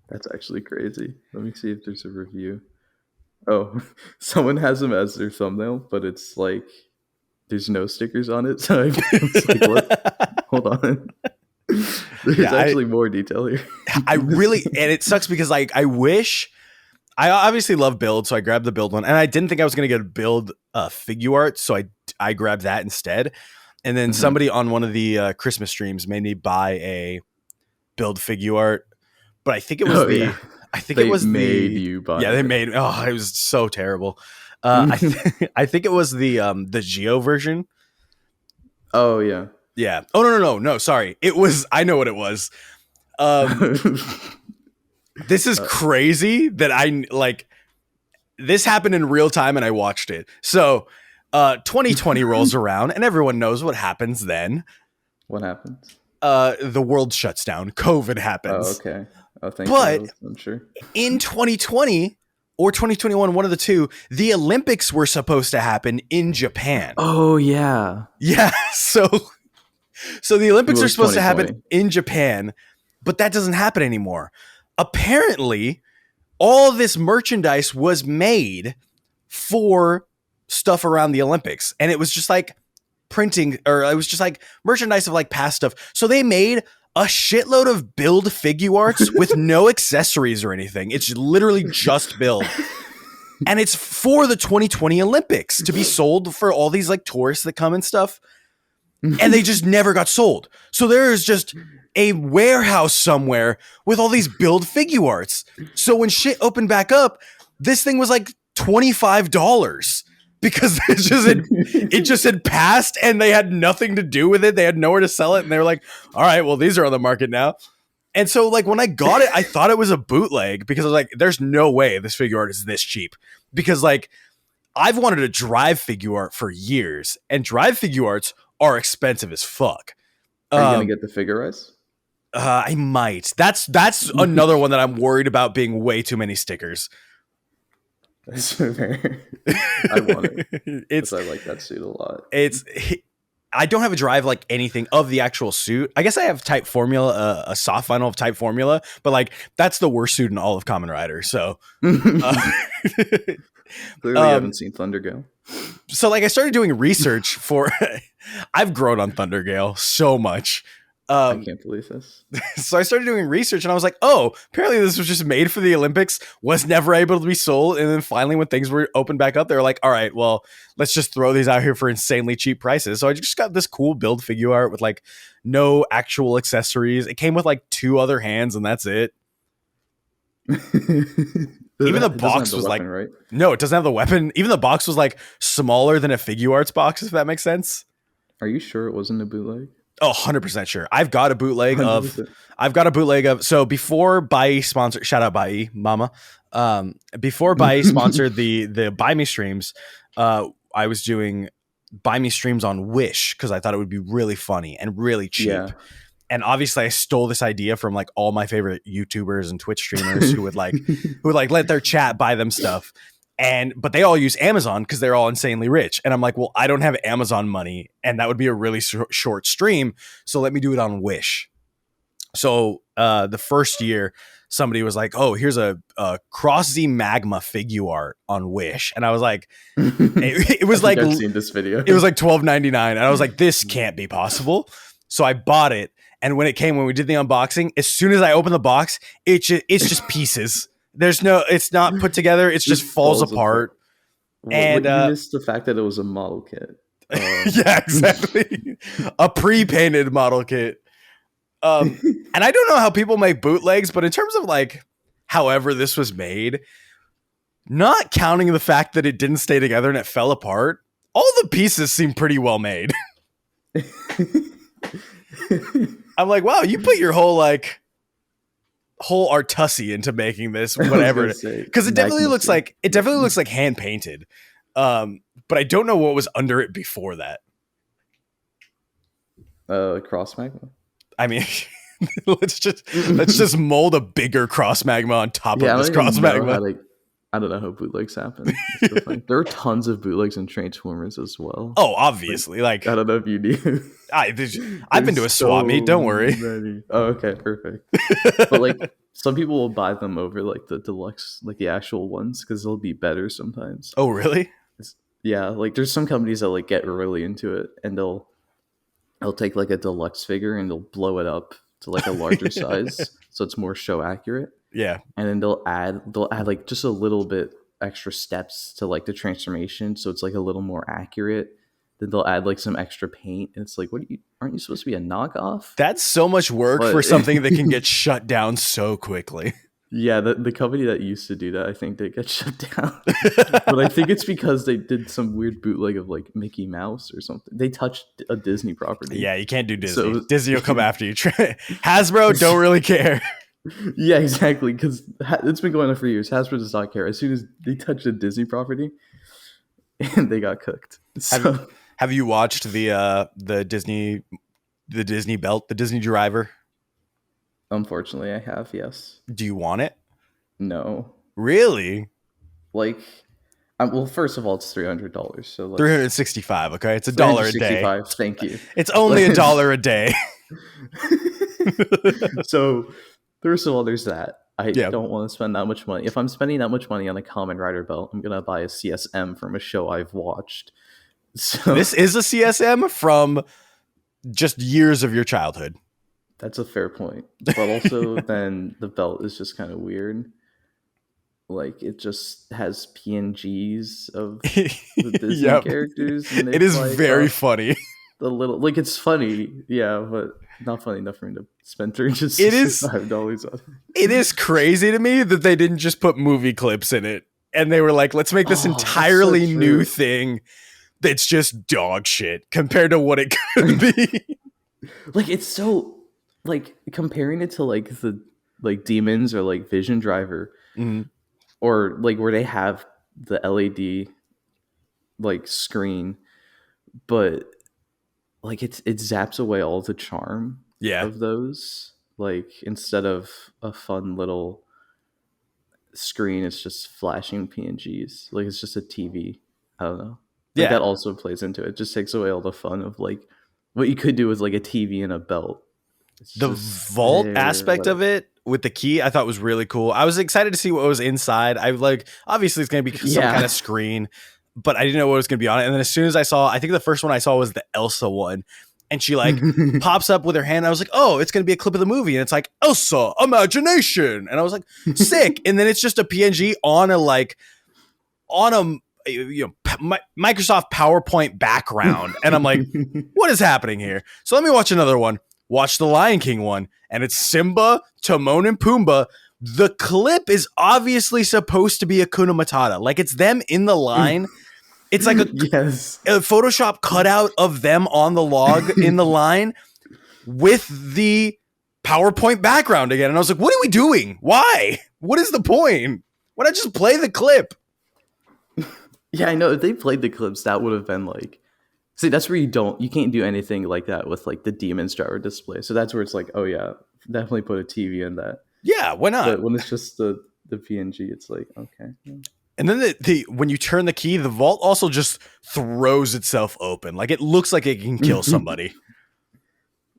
That's actually crazy. Let me see if there's a review. Oh, someone has them as their thumbnail, but it's like there's no stickers on it. So I was like, what? Hold on. There's actually more detail here. I really, and it sucks because like I wish. I obviously love build, so I grabbed the build one, and I didn't think I was going to get a build figure art, so I grabbed that instead. And then somebody on one of the Christmas streams made me buy a build figure art, but I think it was you buy they made. Oh, it was so terrible. I think it was the Geo version. Oh yeah, yeah. Oh no. Sorry, it was. I know what it was. This is crazy that I like. This happened in real time and I watched it. So 2020 rolls around and everyone knows what happens then. What happens? The world shuts down. COVID happens. Oh, okay. Oh, thank but you. I'm sure. In 2020 or 2021, one of the two, the Olympics were supposed to happen in Japan. Oh, yeah. Yeah. So the Olympics are supposed to happen in Japan, but that doesn't happen anymore. Apparently, all this merchandise was made for stuff around the Olympics. And it was just like printing, or it was just like merchandise of like past stuff. So they made a shitload of build figure arts with no accessories or anything. It's literally just build. And it's for the 2020 Olympics to be sold for all these like tourists that come and stuff. And they just never got sold. So there is just a warehouse somewhere with all these build figure arts. So when shit opened back up, this thing was like $25 because it just had passed and they had nothing to do with it. They had nowhere to sell it. And they were like, all right, well, these are on the market now. And so like when I got it, I thought it was a bootleg because I was like, there's no way this figure art is this cheap. Because like I've wanted to drive figure art for years and drive figure arts are expensive as fuck. Are you going to get the figure arts? I might. That's another one that I'm worried about being way too many stickers. That's fair. I want it. Because I like that suit a lot. I don't have a drive like anything of the actual suit. I guess I have Type Formula, a soft vinyl of Type Formula, but like that's the worst suit in all of Kamen Rider. So clearly, I haven't seen Thundergale. So like I started doing research for. I've grown on Thundergale so much. I can't believe this. So I started doing research and I was like, oh, apparently this was just made for the Olympics, was never able to be sold. And then finally when things were opened back up, they were like, all right, well, let's just throw these out here for insanely cheap prices. So I just got this cool build figure art with like no actual accessories. It came with like 2 other hands and that's it. Even the box was like, right? No, it doesn't have the weapon. Even the box was like smaller than a figure arts box, if that makes sense. Are you sure it wasn't a bootleg? Oh, 100% sure. I've got a bootleg 100%. of, so before Bai sponsored, shout out Bai, mama. Before Bai sponsored the Buy Me streams, I was doing Buy Me streams on Wish because I thought it would be really funny and really cheap. Yeah. And obviously I stole this idea from like all my favorite YouTubers and Twitch streamers who would let their chat buy them stuff. But they all use Amazon because they're all insanely rich. And I'm like, well, I don't have Amazon money and that would be a really short stream. So let me do it on Wish. So the first year somebody was like, oh, here's a Cross Z Magma figure art on Wish. And I was like, it was like, I've seen this video. It was like $12.99. And I was like, this can't be possible. So I bought it. And when we did the unboxing, as soon as I opened the box, it's just pieces. It's not put together. It just falls apart. And you missed the fact that it was a model kit. Yeah, exactly. A pre-painted model kit. And I don't know how people make bootlegs, but in terms of like, however this was made, not counting the fact that it didn't stay together and it fell apart, all the pieces seem pretty well made. I'm like, wow, you put your whole artussi into making this, whatever, because it definitely looks like hand painted, but I don't know what was under it before that. Cross magma. I mean, let's just mold a bigger cross magma on top of this cross magma. I don't know how bootlegs happen. There are tons of bootlegs in Transformers as well. Oh, obviously. Like I don't know if you knew. I've been to a swap meet. Don't worry. Oh, okay, perfect. But like some people will buy them over like the deluxe, like the actual ones, because they'll be better sometimes. Oh, really? Yeah, like there's some companies that like get really into it, and they'll take like a deluxe figure and they'll blow it up to like a larger size, so it's more show accurate. Yeah. And then they'll add like just a little bit extra steps to like the transformation, so it's like a little more accurate. Then they'll add like some extra paint, and it's like, aren't you supposed to be a knockoff? That's so much work But for something that can get shut down so quickly. yeah, the company that used to do that, I think they got shut down. But I think it's because they did some weird bootleg of like Mickey Mouse or something. They touched a Disney property. Yeah, you can't do Disney. So Disney will come after you. Hasbro don't really care. yeah, exactly. Because it's been going on for years. Hasbro does not care. As soon as they touch a Disney property, and they got cooked. So Have you watched the Disney belt, the Disney driver? unfortunately, I have, yes. Do you want it? No. Really? Like, well, first of all, it's $300. So like, 365. Okay, it's $1 a day. 365. Thank you. It's only $1 a day. So, first of all, there's that. I Yeah. don't want to spend that much money. If I'm spending that much money on a Kamen Rider belt, I'm gonna buy a CSM from a show I've watched. So This is a CSM from just years of your childhood. that's a fair point. But also, then the belt is just kind of weird. Like it just has PNGs of the Disney Yep. characters. And It it's is like, very funny. the little like it's funny, yeah, but not funny enough for me to spend It is- $365 on. It is crazy to me that they didn't just put movie clips in it. And they were like, let's make this Oh, that's so entirely new true. thing that's just dog shit compared to what it could be. Like it's so like comparing it to like the like Demons or like Vision Driver Mhm. or like where they have the LED like screen, but like it zaps away all the charm Yeah. of those. Like instead of a fun little screen, it's just flashing PNGs. Like it's just a TV. I don't know. Like Yeah. that also plays into it. It just takes away all the fun of like what you could do with like a TV and a belt. It's The just vault there, aspect but- of it with the key, I thought was really cool. I was excited to see what was inside. I like, obviously it's going to be some Yeah. kind of screen, but I didn't know what was going to be on it. And then as soon as I saw, I think the first one I saw was the Elsa one, and she like pops up with her hand. I was like, oh, it's going to be a clip of the movie. And it's like, Elsa, imagination. And I was like, sick. And then it's just a PNG on a Microsoft PowerPoint background. And I'm like, what is happening here? So let me watch another one. Watch the Lion King one. And it's Simba, Timon, and Pumbaa. The clip is obviously supposed to be Hakuna Matata. Like it's them in the line. It's like yes. a Photoshop cutout of them on the log in the line with the PowerPoint background again. And I was like, what are we doing? Why? What is the point? Why not just play the clip? Yeah, I know. If they played the clips, that would have been like. See, that's where you can't do anything like that with like the Demon's Driver display. So that's where it's like, oh yeah, definitely put a TV in that. Yeah, why not? But when it's just the PNG, it's like, okay. And then the when you turn the key, the vault also just throws itself open. Like it looks like it can kill somebody.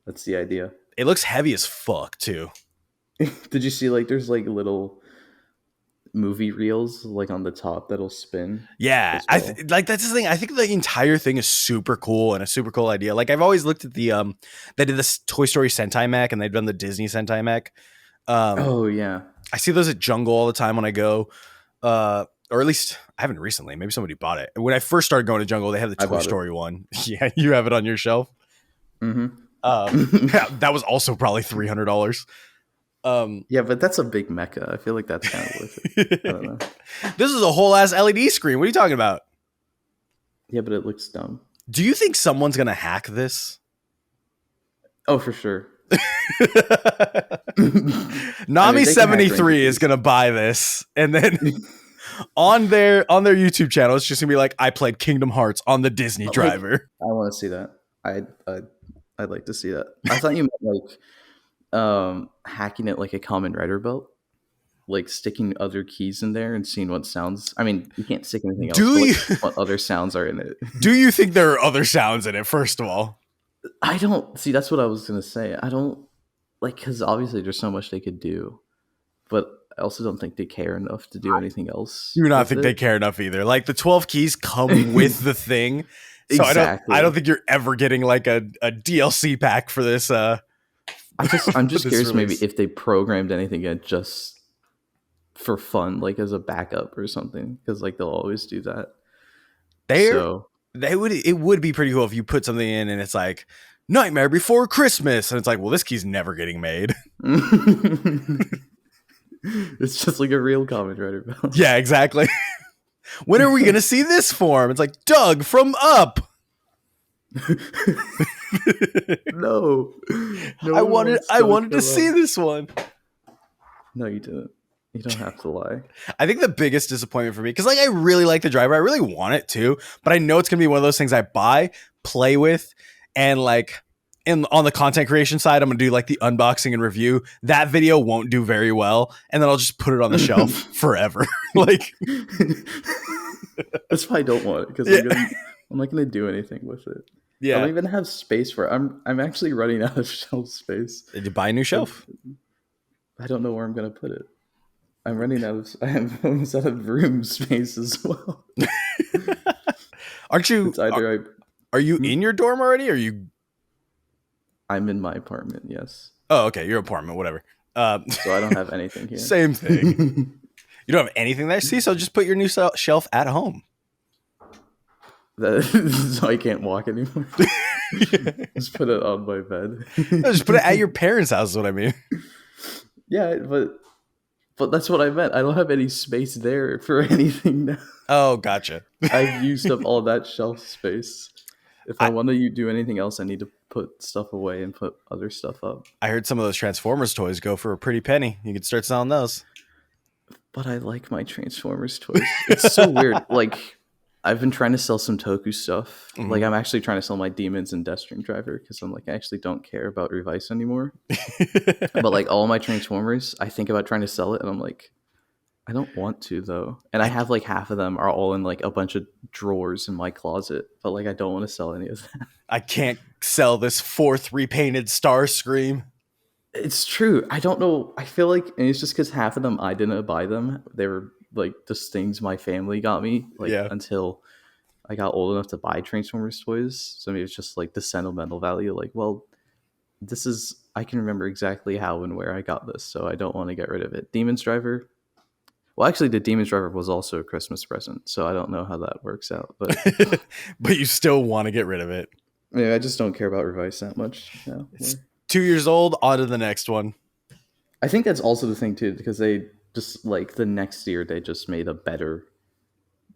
That's the idea. It looks heavy as fuck too. Did you see like there's like little movie reels like on the top that'll spin? Yeah, as well? like that's the thing. I think the entire thing is super cool and a super cool idea. Like I've always looked at the they did this Toy Story Sentai mech and they've done the Disney Sentai mech. Oh yeah. I see those at Jungle all the time when I go, or at least I haven't recently. Maybe somebody bought it. When I first started going to Jungle, they had the I Toy bought it. Story one. Yeah, you have it on your shelf. Mm-hmm. Yeah, that was also probably $300. Yeah, but that's a big mecca. I feel like that's kind of worth it. I don't know. This is a whole ass LED screen. What are you talking about? Yeah, but it looks dumb. Do you think someone's gonna hack this? Oh, for sure. Nami73 is gonna buy this, and then on their YouTube channel, it's just gonna be like, I played Kingdom Hearts on the Disney Like- driver. I want to see that. I'd like to see that. I thought you meant like hacking it like a Kamen Rider belt, like sticking other keys in there and seeing what sounds. I mean, you can't stick anything else. Do but, you- like, what other sounds are in it? Do you think there are other sounds in it? First of all, I don't see. That's what I was gonna say. I don't like because obviously there's so much they could do, but I also don't think they care enough to do anything else. Do not with think it. they care enough either. Like the 12 keys come with the thing. So Exactly. I don't think you're ever getting like a DLC pack for this I'm just curious maybe release. if they programmed anything in just for fun, like as a backup or something, because like they'll always do that. It would be pretty cool if you put something in and it's like Nightmare Before Christmas, and it's like, well, this key's never getting made. It's just like a real Kamen Rider bell. Yeah, exactly. When are we gonna see this form? It's like Doug from Up. No, I wanted to see this one. No, you didn't. You don't have to lie. I think the biggest disappointment for me, because like I really like the driver, I really want it too, but I know it's gonna be one of those things I buy, play with, and like on the content creation side, I'm gonna do like the unboxing and review. That video won't do very well, and then I'll just put it on the shelf forever. Like that's why I don't want it, because I'm not gonna do anything with it. Yeah, I don't even have space for it. I'm actually running out of shelf space. Did you buy a new shelf? I don't know where I'm gonna put it. I'm running out of. I have almost out of room space as well. Aren't you? It's either are you in your dorm already? Or are you? I'm in my apartment. Yes. Oh, okay. Your apartment, whatever. So I don't have anything here. Same thing. You don't have anything there. See, so just put your new shelf at home. So I can't walk anymore. Just put it on my bed. No, just put it at your parents' house. Is what I mean. Yeah, but that's what I meant. I don't have any space there for anything now. Oh, gotcha. I've used up all that shelf space. If I want to do anything else, I need to put stuff away and put other stuff up. I heard some of those Transformers toys go for a pretty penny. You could start selling those. But I like my Transformers toys. It's so weird. Like, I've been trying to sell some Toku stuff. Mm-hmm. Like, I'm actually trying to sell my Demons and Deathstream Driver because I'm like, I actually don't care about Revice anymore. But like all my Transformers, I think about trying to sell it, and I'm like, I don't want to though. And I have like half of them are all in like a bunch of drawers in my closet, but like I don't want to sell any of that. I can't sell this 4th repainted Starscream. It's true. I don't know. I feel like, and it's just because half of them I didn't buy them. They were like just things my family got me, like until I got old enough to buy Transformers toys. So maybe it's just like the sentimental value. Like, well, this is, I can remember exactly how and where I got this, so I don't want to get rid of it. Demon's Driver. Well, actually, the Demon's Driver was also a Christmas present, so I don't know how that works out. But but you still want to get rid of it. Yeah, I just don't care about Revice that much. No, it's 2 years old, on to the next one. I think that's also the thing, too, because they just, like, the next year, they just made a better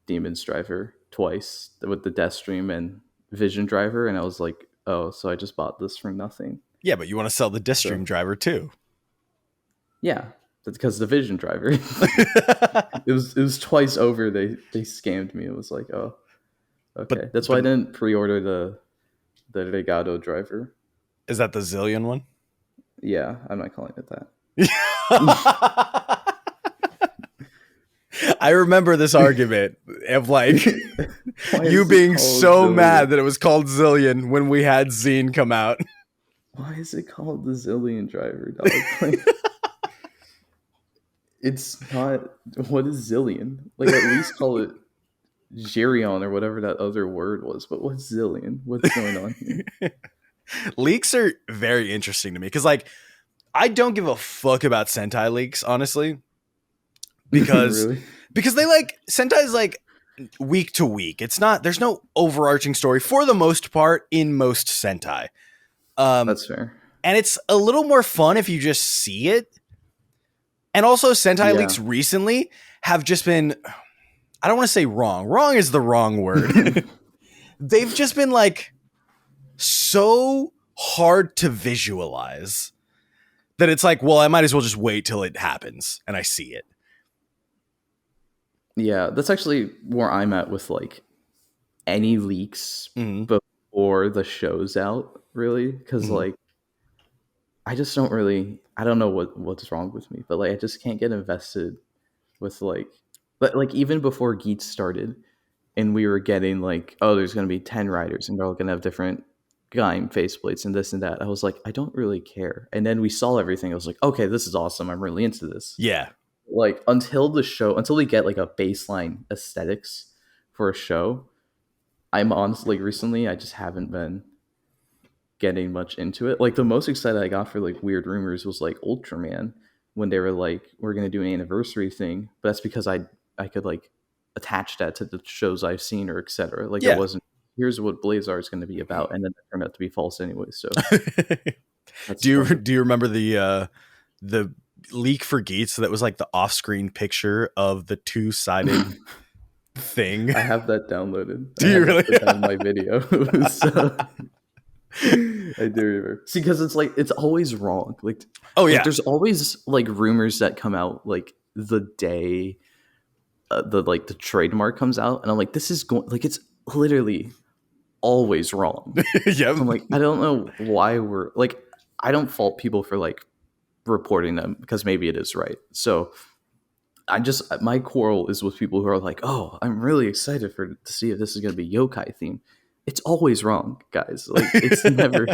Demon's Driver twice with the Deathstream and Vision Driver, and I was like, oh, so I just bought this for nothing. Yeah, but you want to sell the Deathstream Driver, too. Yeah. That's because the Vision Driver. it was twice over. They scammed me. It was like, oh, okay. That's why I didn't pre-order the Regado Driver. Is that the Zillion one? Yeah, I'm not calling it that. I remember this argument of like you being so mad that it was called Zillion when we had Zine come out. Why is it called the Zillion Driver, dog? Like, it's not. What is Zillion? Like, at least call it Gerion or whatever that other word was. But what's Zillion? What's going on here? Leaks are very interesting to me because, like, I don't give a fuck about Sentai leaks, honestly, because Really? because they like Sentai's like week to week. It's not. There's no overarching story for the most part in most Sentai. That's fair. And it's a little more fun if you just see it. And also, Sentai leaks recently have just been, I don't want to say wrong. Wrong is the wrong word. They've just been like so hard to visualize that it's like, well, I might as well just wait till it happens and I see it. Yeah, that's actually where I'm at with like any leaks before the show's out, really. Because like, I just don't really, I don't know what's wrong with me, but like I just can't get invested with like, but like even before Geats started and we were getting like, oh, there's going to be 10 riders and they're all going to have different Gaim faceplates and this and that. I was like, I don't really care. And then we saw everything. I was like, okay, this is awesome. I'm really into this. Yeah. like until we get like a baseline aesthetics for a show, I'm honestly, like, recently I just haven't been getting much into it. Like the most excited I got for like weird rumors was like Ultraman, when they were like, we're gonna do an anniversary thing, but that's because I could like attach that to the shows I've seen or etc. Like it Yeah. wasn't, here's what Blazar is going to be about, and then it turned out to be false anyway. So that's do funny. you remember the leak for Geats that was like the off-screen picture of the two-sided thing? I have that downloaded. Do you really? Put that in my video. So I do remember. See, because it's like it's always wrong. Like, Oh yeah, like, there's always like rumors that come out like the day the trademark comes out, and I'm like, this is going, like, it's literally always wrong. yeah. I'm like, I don't know why we're like, I don't fault people for like reporting them, because maybe it is right. So my quarrel is with people who are like, oh, I'm really excited to see if this is going to be yokai themed. It's always wrong, guys. Like it's never,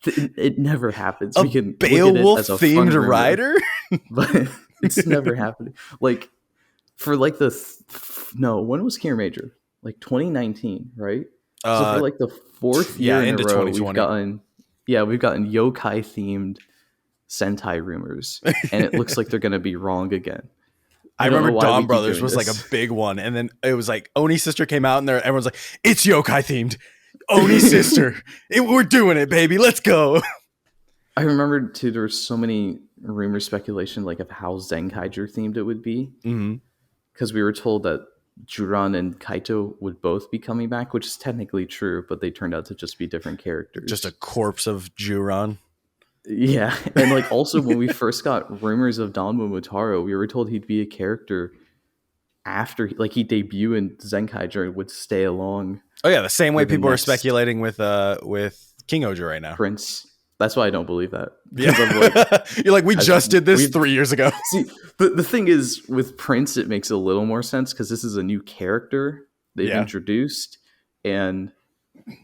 it never happens. A we can Beowulf look at it as a themed fun rumor, rider, but it's never happening. Like for like no, when was Kier Major? Like 2019, right? So for like the fourth year in a row, we've gotten yokai themed Sentai rumors, and it looks like they're going to be wrong again. I remember Dawn Brothers was like a big one, and then it was like Oni Sister came out, and everyone's like, it's yokai themed. Oni Sister, we're doing it, baby. Let's go. I remember too, there was so many rumor speculation like of how Zenkaiger themed it would be, because we were told that Juran and Kaito would both be coming back, which is technically true, but they turned out to just be different characters. Just a corpse of Juran. Yeah, and like also when we first got rumors of Don Momotaro, we were told he'd be a character after, like, he'd debut in Zenkaiger and would stay along. Oh yeah, the same way people are speculating with King Oja right now. Prince. That's why I don't believe that. Yeah. Like, you're like, we just did this 3 years ago. See, the thing is, with Prince, it makes a little more sense because this is a new character they've introduced, and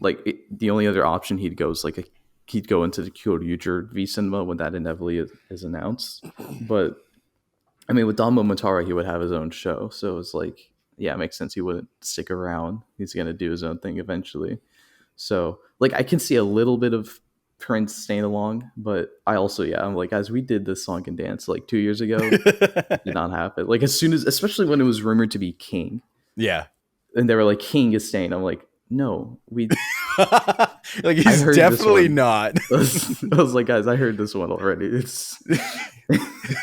like the only other option he'd go is like he'd go into the Kyoryuger V Cinema when that inevitably is announced. But I mean, with Don Momotaro, he would have his own show, so it's like, yeah, it makes sense he wouldn't stick around. He's gonna do his own thing eventually. So like, I can see a little bit of Prince staying along, but I also, I'm like, guys, we did this song and dance like 2 years ago. Did not happen. Like as soon as, especially when it was rumored to be King, and they were like, King is staying. I'm like, no, we like, he's definitely not. I was like, guys, I heard this one already. It's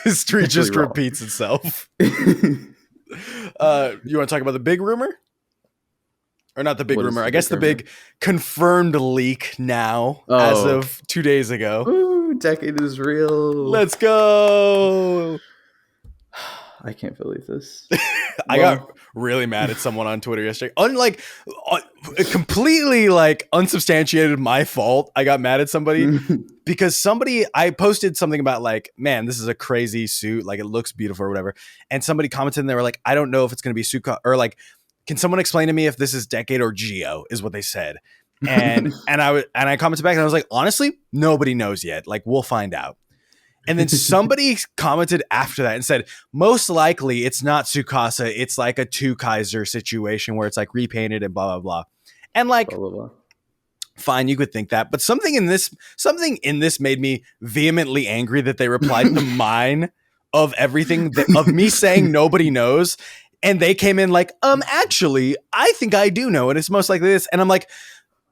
history just repeats itself. You want to talk about the big rumor? Or not the big rumor. I guess the big confirmed leak now, as of 2 days ago. Ooh, Decade is real. Let's go. I can't believe this. I got really mad at someone on Twitter yesterday. Unlike, completely like unsubstantiated my fault. I got mad at somebody because I posted something about like, man, this is a crazy suit. Like, it looks beautiful or whatever. And somebody commented and they were like, I don't know if it's going to be Suka, or like, can someone explain to me if this is Decade or Geo, is what they said. And I commented back and I was like, honestly, nobody knows yet. Like, we'll find out. And then somebody commented after that and said, most likely it's not Tsukasa. It's like a two Kaiser situation where it's like repainted and blah, blah, blah. And like, blah, blah, blah. Fine, you could think that. But something in this made me vehemently angry that they replied to mine of everything of me saying nobody knows. And they came in like, actually, I think I do know. And it's most likely this. And I'm like,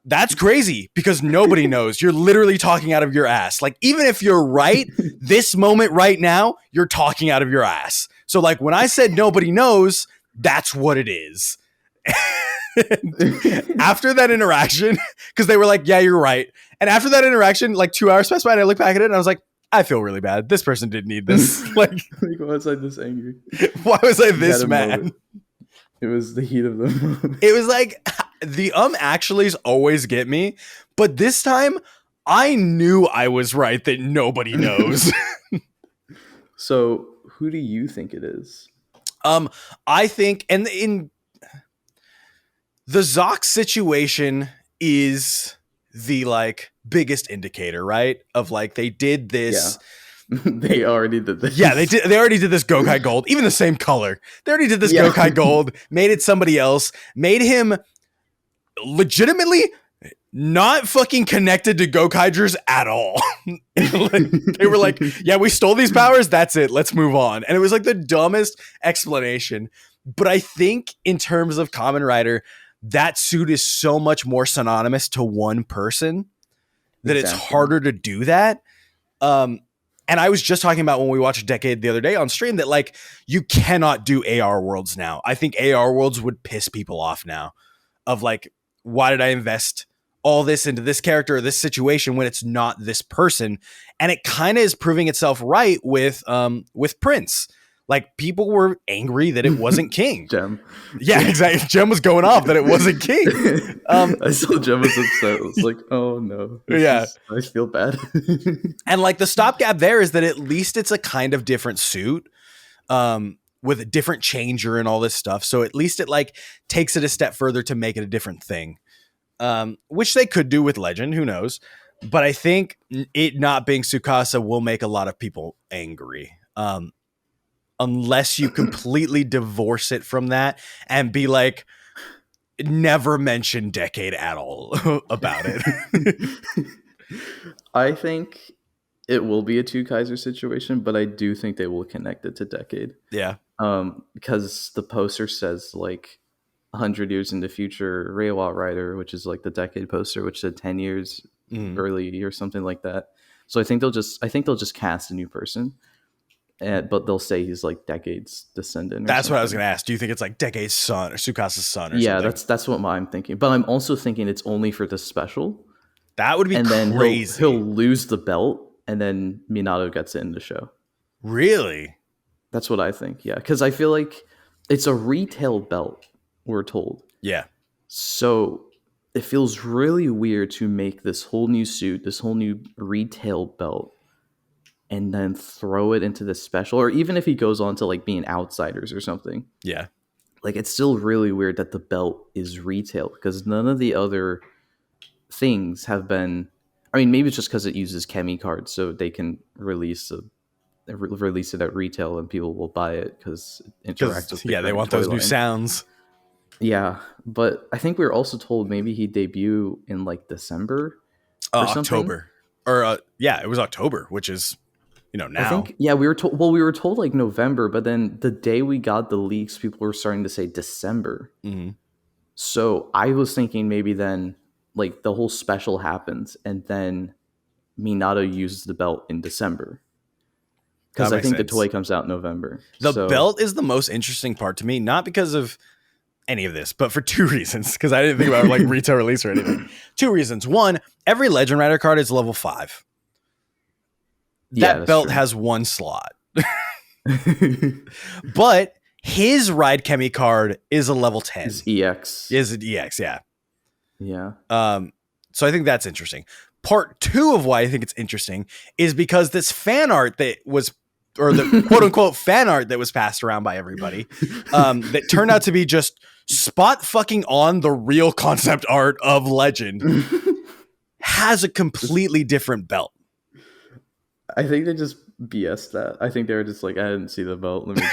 that's crazy because nobody knows. You're literally talking out of your ass. Like, even if you're right, this moment right now, you're talking out of your ass. So like, when I said nobody knows, that's what it is. After that interaction, because they were like, yeah, you're right. And after that interaction, like 2 hours passed by and I looked back at it and I was like, I feel really bad. This person didn't need this. Like, why was I this angry? Why was I this mad? It was the heat of the moment. It was like, the actuallys always get me, but this time I knew I was right that nobody knows. So who do you think it is? I think, and in the Zox situation is the like biggest indicator, right? Of like, they did this. They already did this. Yeah, they already did this Gokai Gold, even the same color. They already did this Yeah. Gokai Gold, made it somebody else, made him legitimately not fucking connected to Gokaigers at all. They were like, yeah, we stole these powers, that's it, let's move on. And it was like the dumbest explanation. But I think in terms of Kamen Rider, that suit is so much more synonymous to one person that it's harder to do that. And I was just talking about when we watched Decade the other day on stream that like you cannot do AR worlds now. I think AR worlds would piss people off now of like, why did I invest all this into this character or this situation when it's not this person? And it kind of is proving itself right with Prince. Like people were angry that it wasn't King. Gem. Yeah, exactly. Gem was going off that it wasn't King. I saw Gem was upset. I was like, oh no. I feel bad. And like the stopgap there is that at least it's a kind of different suit with a different changer and all this stuff. So at least it like takes it a step further to make it a different thing, which they could do with Legend. Who knows? But I think it not being Tsukasa will make a lot of people angry. Unless you completely divorce it from that and be like, never mention Decade at all about it. I think it will be a two Kaiser situation, but I do think they will connect it to Decade. Yeah. Because the poster says like 100 years in the future, Reiwa Rider, which is like the Decade poster, which said 10 years early or something like that. So I think they'll just cast a new person. But they'll say he's like Decade's descendant. That's what I was going to ask. Do you think it's like Decade's son or Tsukasa's son? Or something? That's what I'm thinking. But I'm also thinking it's only for the special. That would be crazy. And then he'll lose the belt, and then Minato gets it in the show. Really? That's what I think. Yeah, because I feel like it's a retail belt. We're told. Yeah. So it feels really weird to make this whole new suit, this whole new retail belt, and then throw it into the special, or even if he goes on to like being Outsiders or something. Yeah. Like it's still really weird that the belt is retail because none of the other things have been, I mean, maybe it's just because it uses Chemi cards so they can release it at retail and people will buy it because it interacts with they want those new sounds. Yeah. But I think we were also told maybe he debut in like December or October. Or it was October, which is now. I think, we were told. Well, we were told like November, but then the day we got the leaks, people were starting to say December. Mm-hmm. So I was thinking maybe then, like the whole special happens, and then Minato uses the belt in December. Because I think the toy comes out in November. The belt is the most interesting part to me, not because of any of this, but for two reasons. Because I didn't think about like retail release or anything. Two reasons. One, every Legend Rider card is level 5. That belt has one slot. But his Ride Chemi card is a level 10. His EX. Is an EX, yeah. Yeah. So I think that's interesting. Part 2 of why I think it's interesting is because this fan art that was, or the quote unquote fan art that was passed around by everybody, that turned out to be just spot fucking on the real concept art of Legend, has a completely different belt. I think they just BS that. I think they were just like, I didn't see the belt. Let me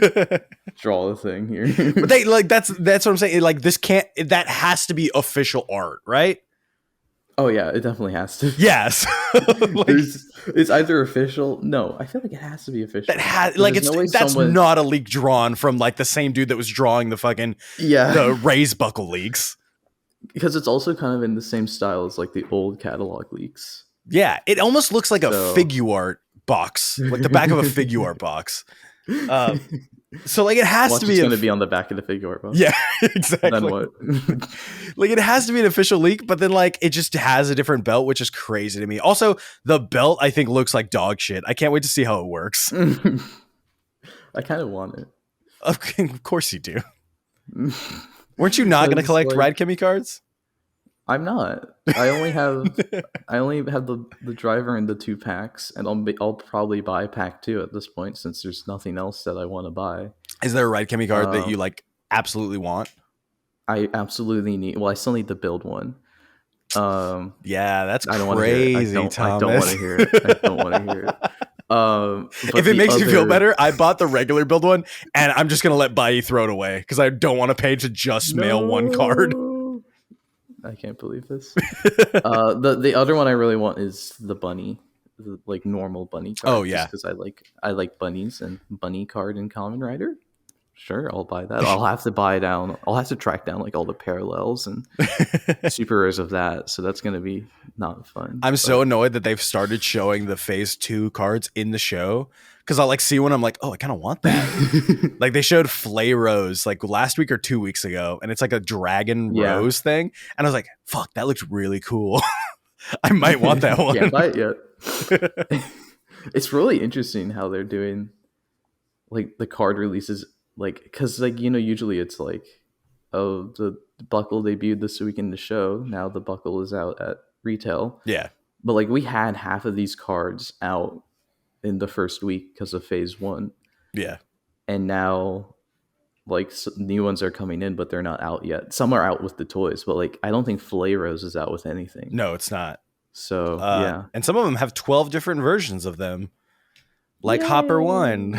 just draw the thing here. But they like that's what I'm saying. Like this that has to be official art, right? Oh yeah, it definitely has to. Yes. It's either official. No, I feel like it has to be official. That's not a leak drawn from like the same dude that was drawing the fucking the Ray's buckle leaks. Because it's also kind of in the same style as like the old catalog leaks. Yeah, it almost looks like a figure art box, like the back of a figure art box. So like it has to be going to be on the back of the figure art box. Yeah, exactly. Then what? Like it has to be an official leak, but then like it just has a different belt, which is crazy to me. Also, the belt I think looks like dog shit. I can't wait to see how it works. I kind of want it. Of course you do. Weren't you not going to collect Ride Chemi cards? I'm not. I only have the driver and the 2 packs, and I'll probably buy pack 2 at this point since there's nothing else that I want to buy. Is there a Ride Chemi card that you like absolutely want? I absolutely need. Well, I still need to build one. Yeah, that's I don't crazy. I don't want to hear it. I don't want to hear it. If it makes you feel better, I bought the regular build one, and I'm just gonna let Bai throw it away because I don't want to pay to just mail one card. I can't believe this. The other one I really want is the bunny, the, like normal bunny card. Oh yeah, because I like bunnies, and bunny card in Kamen Rider. Sure, I'll buy that. I'll have to track down like all the parallels and super rares of that. So that's gonna be not fun. I'm so annoyed that they've started showing the Phase 2 cards in the show because I'll like see one. I'm like, oh, I kind of want that. Like they showed Flay Rose like last week or 2 weeks ago, and it's like a dragon rose thing, and I was like, fuck, that looks really cool. I might want that one. Can't buy it yet. It's really interesting how they're doing like the card releases. Like, because like usually it's like, oh, the buckle debuted this week in the show, now the buckle is out at retail. Yeah, but like we had half of these cards out in the first week because of Phase 1. Yeah, and now like new ones are coming in, but they're not out yet. Some are out with the toys, but like I don't think Flay Rose is out with anything. No, it's not. So yeah, and some of them have 12 different versions of them, like Yay. Hopper 1.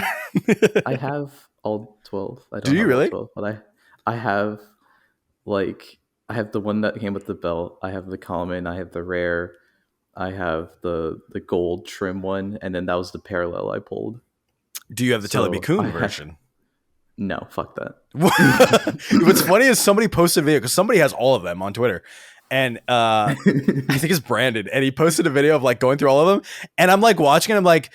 I have all 12. I don't Do you really? 12, but I have the one that came with the belt. I have the common. I have the rare. I have the gold trim one, and then that was the parallel I pulled. Do you have the Telebikun version? No, fuck that. What's funny is somebody posted a video because somebody has all of them on Twitter, and I think it's Brandon, and he posted a video of like going through all of them, and I'm like watching it, I'm like,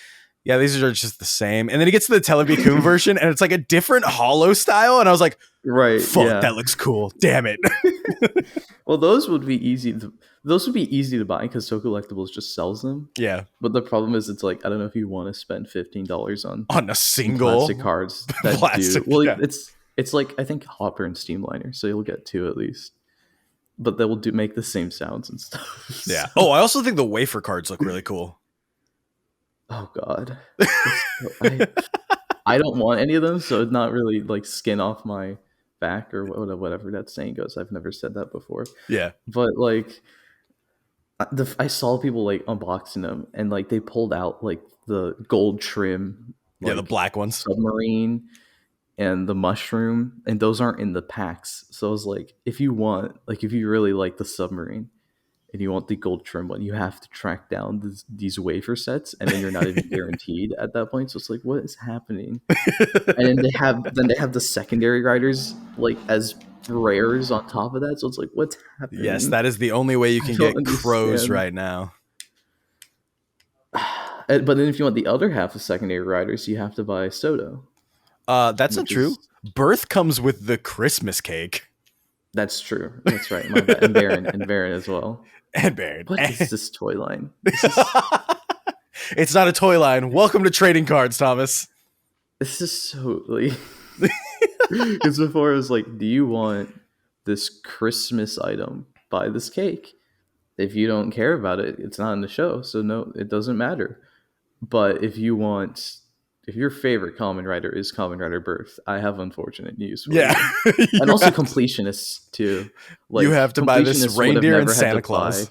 yeah, these are just the same. And then he gets to the Telebikun version, and it's like a different hollow style. And I was like, right, fuck, that looks cool. Damn it. Well, those would be easy. Those would be easy to buy because Toku Collectables just sells them. Yeah. But the problem is, it's like, I don't know if you want to spend $15 on a single plastic cards that plastic, do. Well, yeah. It's like, I think Hopper and Steamliner, so you'll get 2 at least. But they will make the same sounds and stuff. Yeah. So. Oh, I also think the wafer cards look really cool. Oh God, I don't want any of them, so it's not really like skin off my back or whatever that saying goes. I've never said that before. Yeah, but like, I saw people like unboxing them, and like they pulled out like the gold trim, like, the black ones, submarine, and the mushroom, and those aren't in the packs. So I was like, if you really like the submarine, and you want the gold trim one, you have to track down these wafer sets, and then you're not even guaranteed at that point. So it's like, what is happening? And then they have the secondary riders like as rares on top of that. So it's like, what's happening? Yes, that is the only way you can get crows right now. But then if you want the other half of secondary riders, you have to buy Soto. That's not true. Birth comes with the Christmas cake. That's true. That's right. My bad. And Baron as well. And Baron. What is this toy line? It's not a toy line. Welcome to trading cards, Thomas. This is so like, because before it was like, do you want this Christmas item? Buy this cake. If you don't care about it, it's not in the show, so no, it doesn't matter. But if your favorite Kamen Rider is Kamen Rider Birth, I have unfortunate news for you. And also completionists too. Like, you have to buy this reindeer and Santa Claus.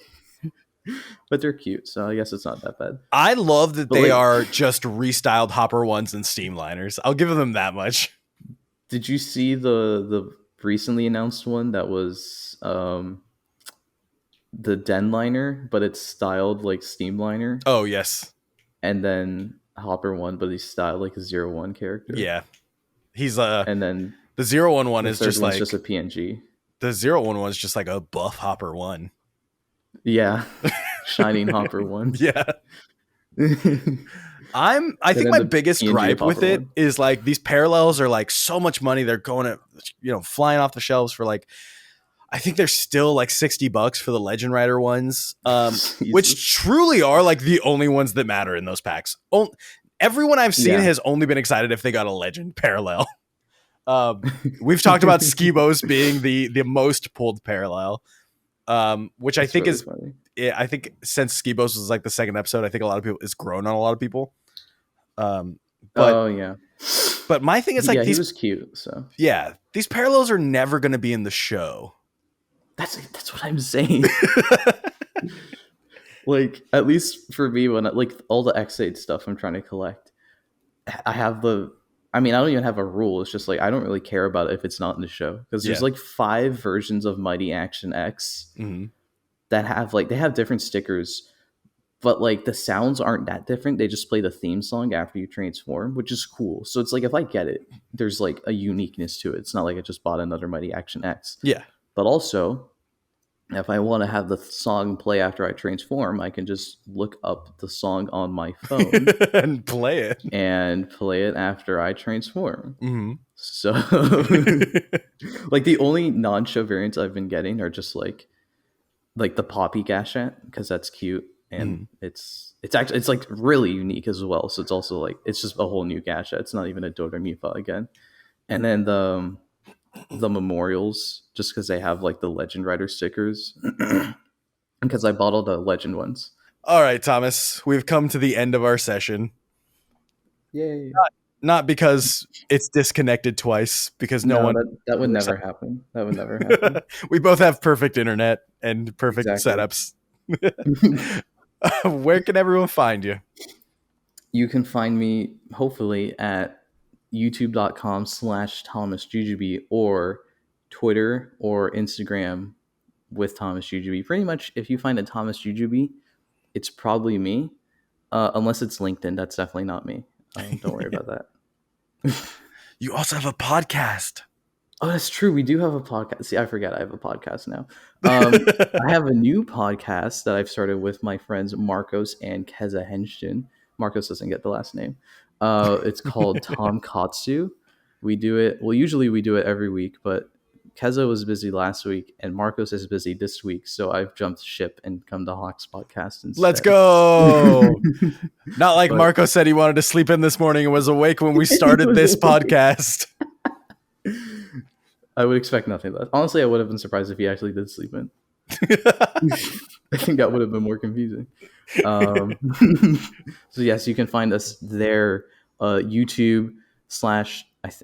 But they're cute, so I guess it's not that bad. I love that they are just restyled Hopper 1s and Steamliners. I'll give them that much. Did you see the recently announced one that was the Denliner, but it's styled like Steamliner? Oh, yes. And then Hopper 1, but he's styled like a 0-1 character. Yeah. He's and then the 0-1 is just like just a PNG. The 0-1 is just like a buff Hopper 1. Yeah. Shining Hopper 1. Yeah. I think my biggest gripe with it is like these parallels are like so much money. They're going at, flying off the shelves for like, I think they're still like $60 for the Legend Rider ones, which truly are like the only ones that matter in those packs. Everyone I've seen has only been excited if they got a Legend parallel. We've talked about Skibos being the most pulled parallel, which I think really is funny. I think since Skibos was like the second episode, I think a lot of people it's grown on a lot of people. But my thing is like he was cute. So these parallels are never going to be in the show. That's what I'm saying. Like, at least for me, when like all the X8 stuff I'm trying to collect, I have I mean, I don't even have a rule. It's just like I don't really care about it if it's not in the show, because there's Yeah. like 5 versions of Mighty Action X that have like, they have different stickers, but like the sounds aren't that different. They just play the theme song after you transform, which is cool. So it's like, if I get it, there's like a uniqueness to it. It's not like I just bought another Mighty Action X. Yeah. But also, if I want to have the song play after I transform, I can just look up the song on my phone and play it after I transform. Mm-hmm. So, like, the only non-show variants I've been getting are just like the Poppy Gashat, because that's cute, and it's actually, it's like really unique as well. So it's also like, it's just a whole new Gashat. It's not even a Doremipa again. And then the memorials, just because they have like the Legend Rider stickers, because I bought all the Legend ones. All right, Thomas, we've come to the end of our session. Yay. Not because it's disconnected twice, because no one... That would never happen. That would never happen. We both have perfect internet and perfect setups. Where can everyone find you? You can find me, hopefully, at youtube.com/Thomasjujube, or Twitter or Instagram with Thomasjujube. Pretty much, if you find a Thomasjujube, it's probably me. Unless it's LinkedIn, that's definitely not me. Don't worry about that. You also have a podcast. Oh, that's true. We do have a podcast. See, I forget I have a podcast now. I have a new podcast that I've started with my friends Marcos and Keza Henshin. Marcos doesn't get the last name. It's called Tokusatsu. We do it. Well, usually we do it every week, but Keza was busy last week and Marcos is busy this week. So I've jumped ship and come to Hawk's podcast instead. Let's go. Not like Marcos said he wanted to sleep in this morning and was awake when we started this podcast. I would expect nothing less. Honestly, I would have been surprised if he actually did sleep in. I think that would have been more confusing. So yes, you can find us there. YouTube /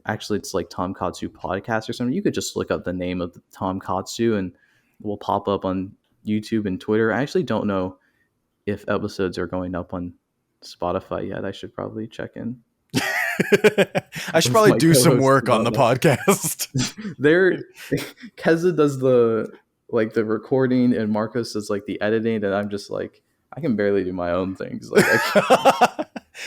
actually it's like Tokusatsu podcast or something. You could just look up the name of the Tokusatsu and we'll pop up on YouTube and Twitter. I actually don't know if episodes are going up on Spotify yet. I should probably check in. I should probably do some work on the podcast. Keza does the recording and Marcos does like the editing, and I'm just like, I can barely do my own things. Like,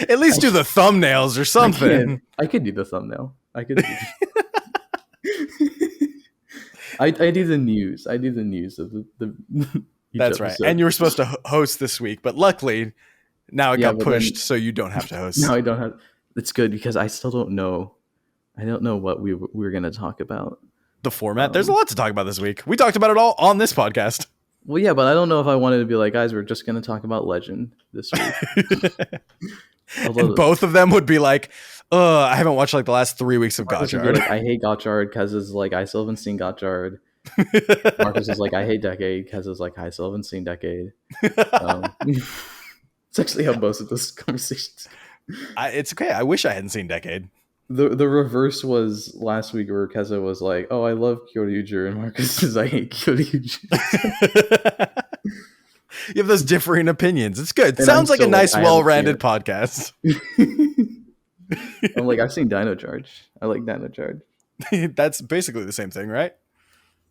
at least do the thumbnails or something. I could do the thumbnail. I could. I do the news. I do the news of the That's right. And you were supposed to host this week, but luckily now it got pushed, so you don't have to host. No, I don't have. It's good because I still don't know. I don't know what we were going to talk about. The format. There's a lot to talk about this week. We talked about it all on this podcast. Well, yeah, but I don't know if I wanted to be like, guys, we're just going to talk about Legend this week. And both of them would be like, I haven't watched like the last 3 weeks of Gotchard. Like, I hate Gotchard. Keza's like, I still haven't seen Gotchard. Marcus is like, I hate Decade. Keza's like, I still haven't seen Decade. It's actually how most of this conversations. It's okay. I wish I hadn't seen Decade. The reverse was last week where Keza was like, oh, I love Kyoryuger, and Marcus says, I hate Kyoryuger. You have those differing opinions. It's good. Sounds like a nice, well-rounded podcast. I'm like, I've seen Dino Charge. I like Dino Charge. That's basically the same thing, right?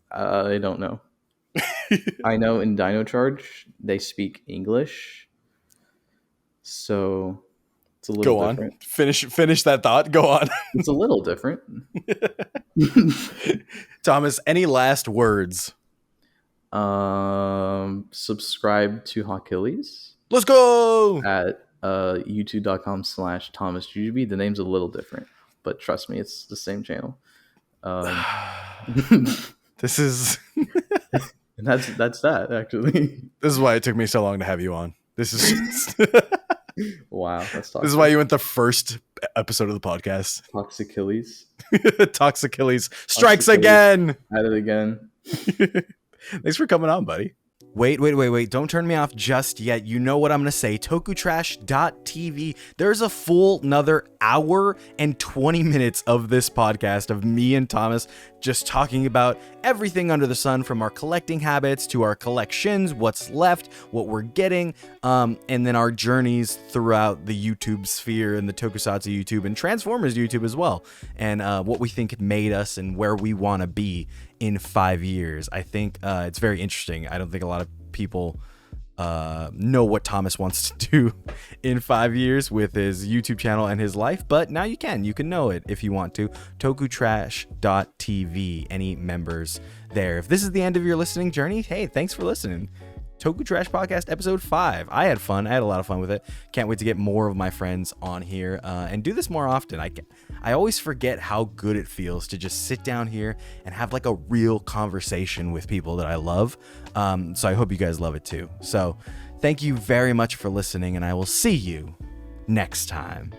I don't know. I know in Dino Charge, they speak English. So it's a little different. Go on. Finish that thought. Go on. It's a little different. Thomas, any last words? Subscribe to Hawkilles. Let's go! At youtube.com/Thomasjujube. The name's a little different, but trust me, it's the same channel. This is... And that's that, actually. This is why it took me so long to have you on. This is just... Wow. This is why you went the first episode of the podcast. Toxachilles. Toxachilles strikes again. At it again. Thanks for coming on, buddy. Wait. Don't turn me off just yet. You know what I'm going to say. Tokutrash.tv. There's a full another hour and 20 minutes of this podcast of me and Thomas just talking about everything under the sun, from our collecting habits to our collections, what's left, what we're getting, and then our journeys throughout the YouTube sphere and the Tokusatsu YouTube and Transformers YouTube as well, and what we think made us and where we want to be in 5 years. I think it's very interesting. I don't think a lot of people know what Thomas wants to do in 5 years with his YouTube channel and his life, but now you can know it if you want to. Tokutrash.tv. Any members there? If this is the end of your listening journey, hey, thanks for listening. Toku Trash Podcast episode 5. I had fun. I had a lot of fun with it. Can't wait to get more of my friends on here and do this more often. I always forget how good it feels to just sit down here and have like a real conversation with people that I love. So I hope you guys love it too. So thank you very much for listening, and I will see you next time.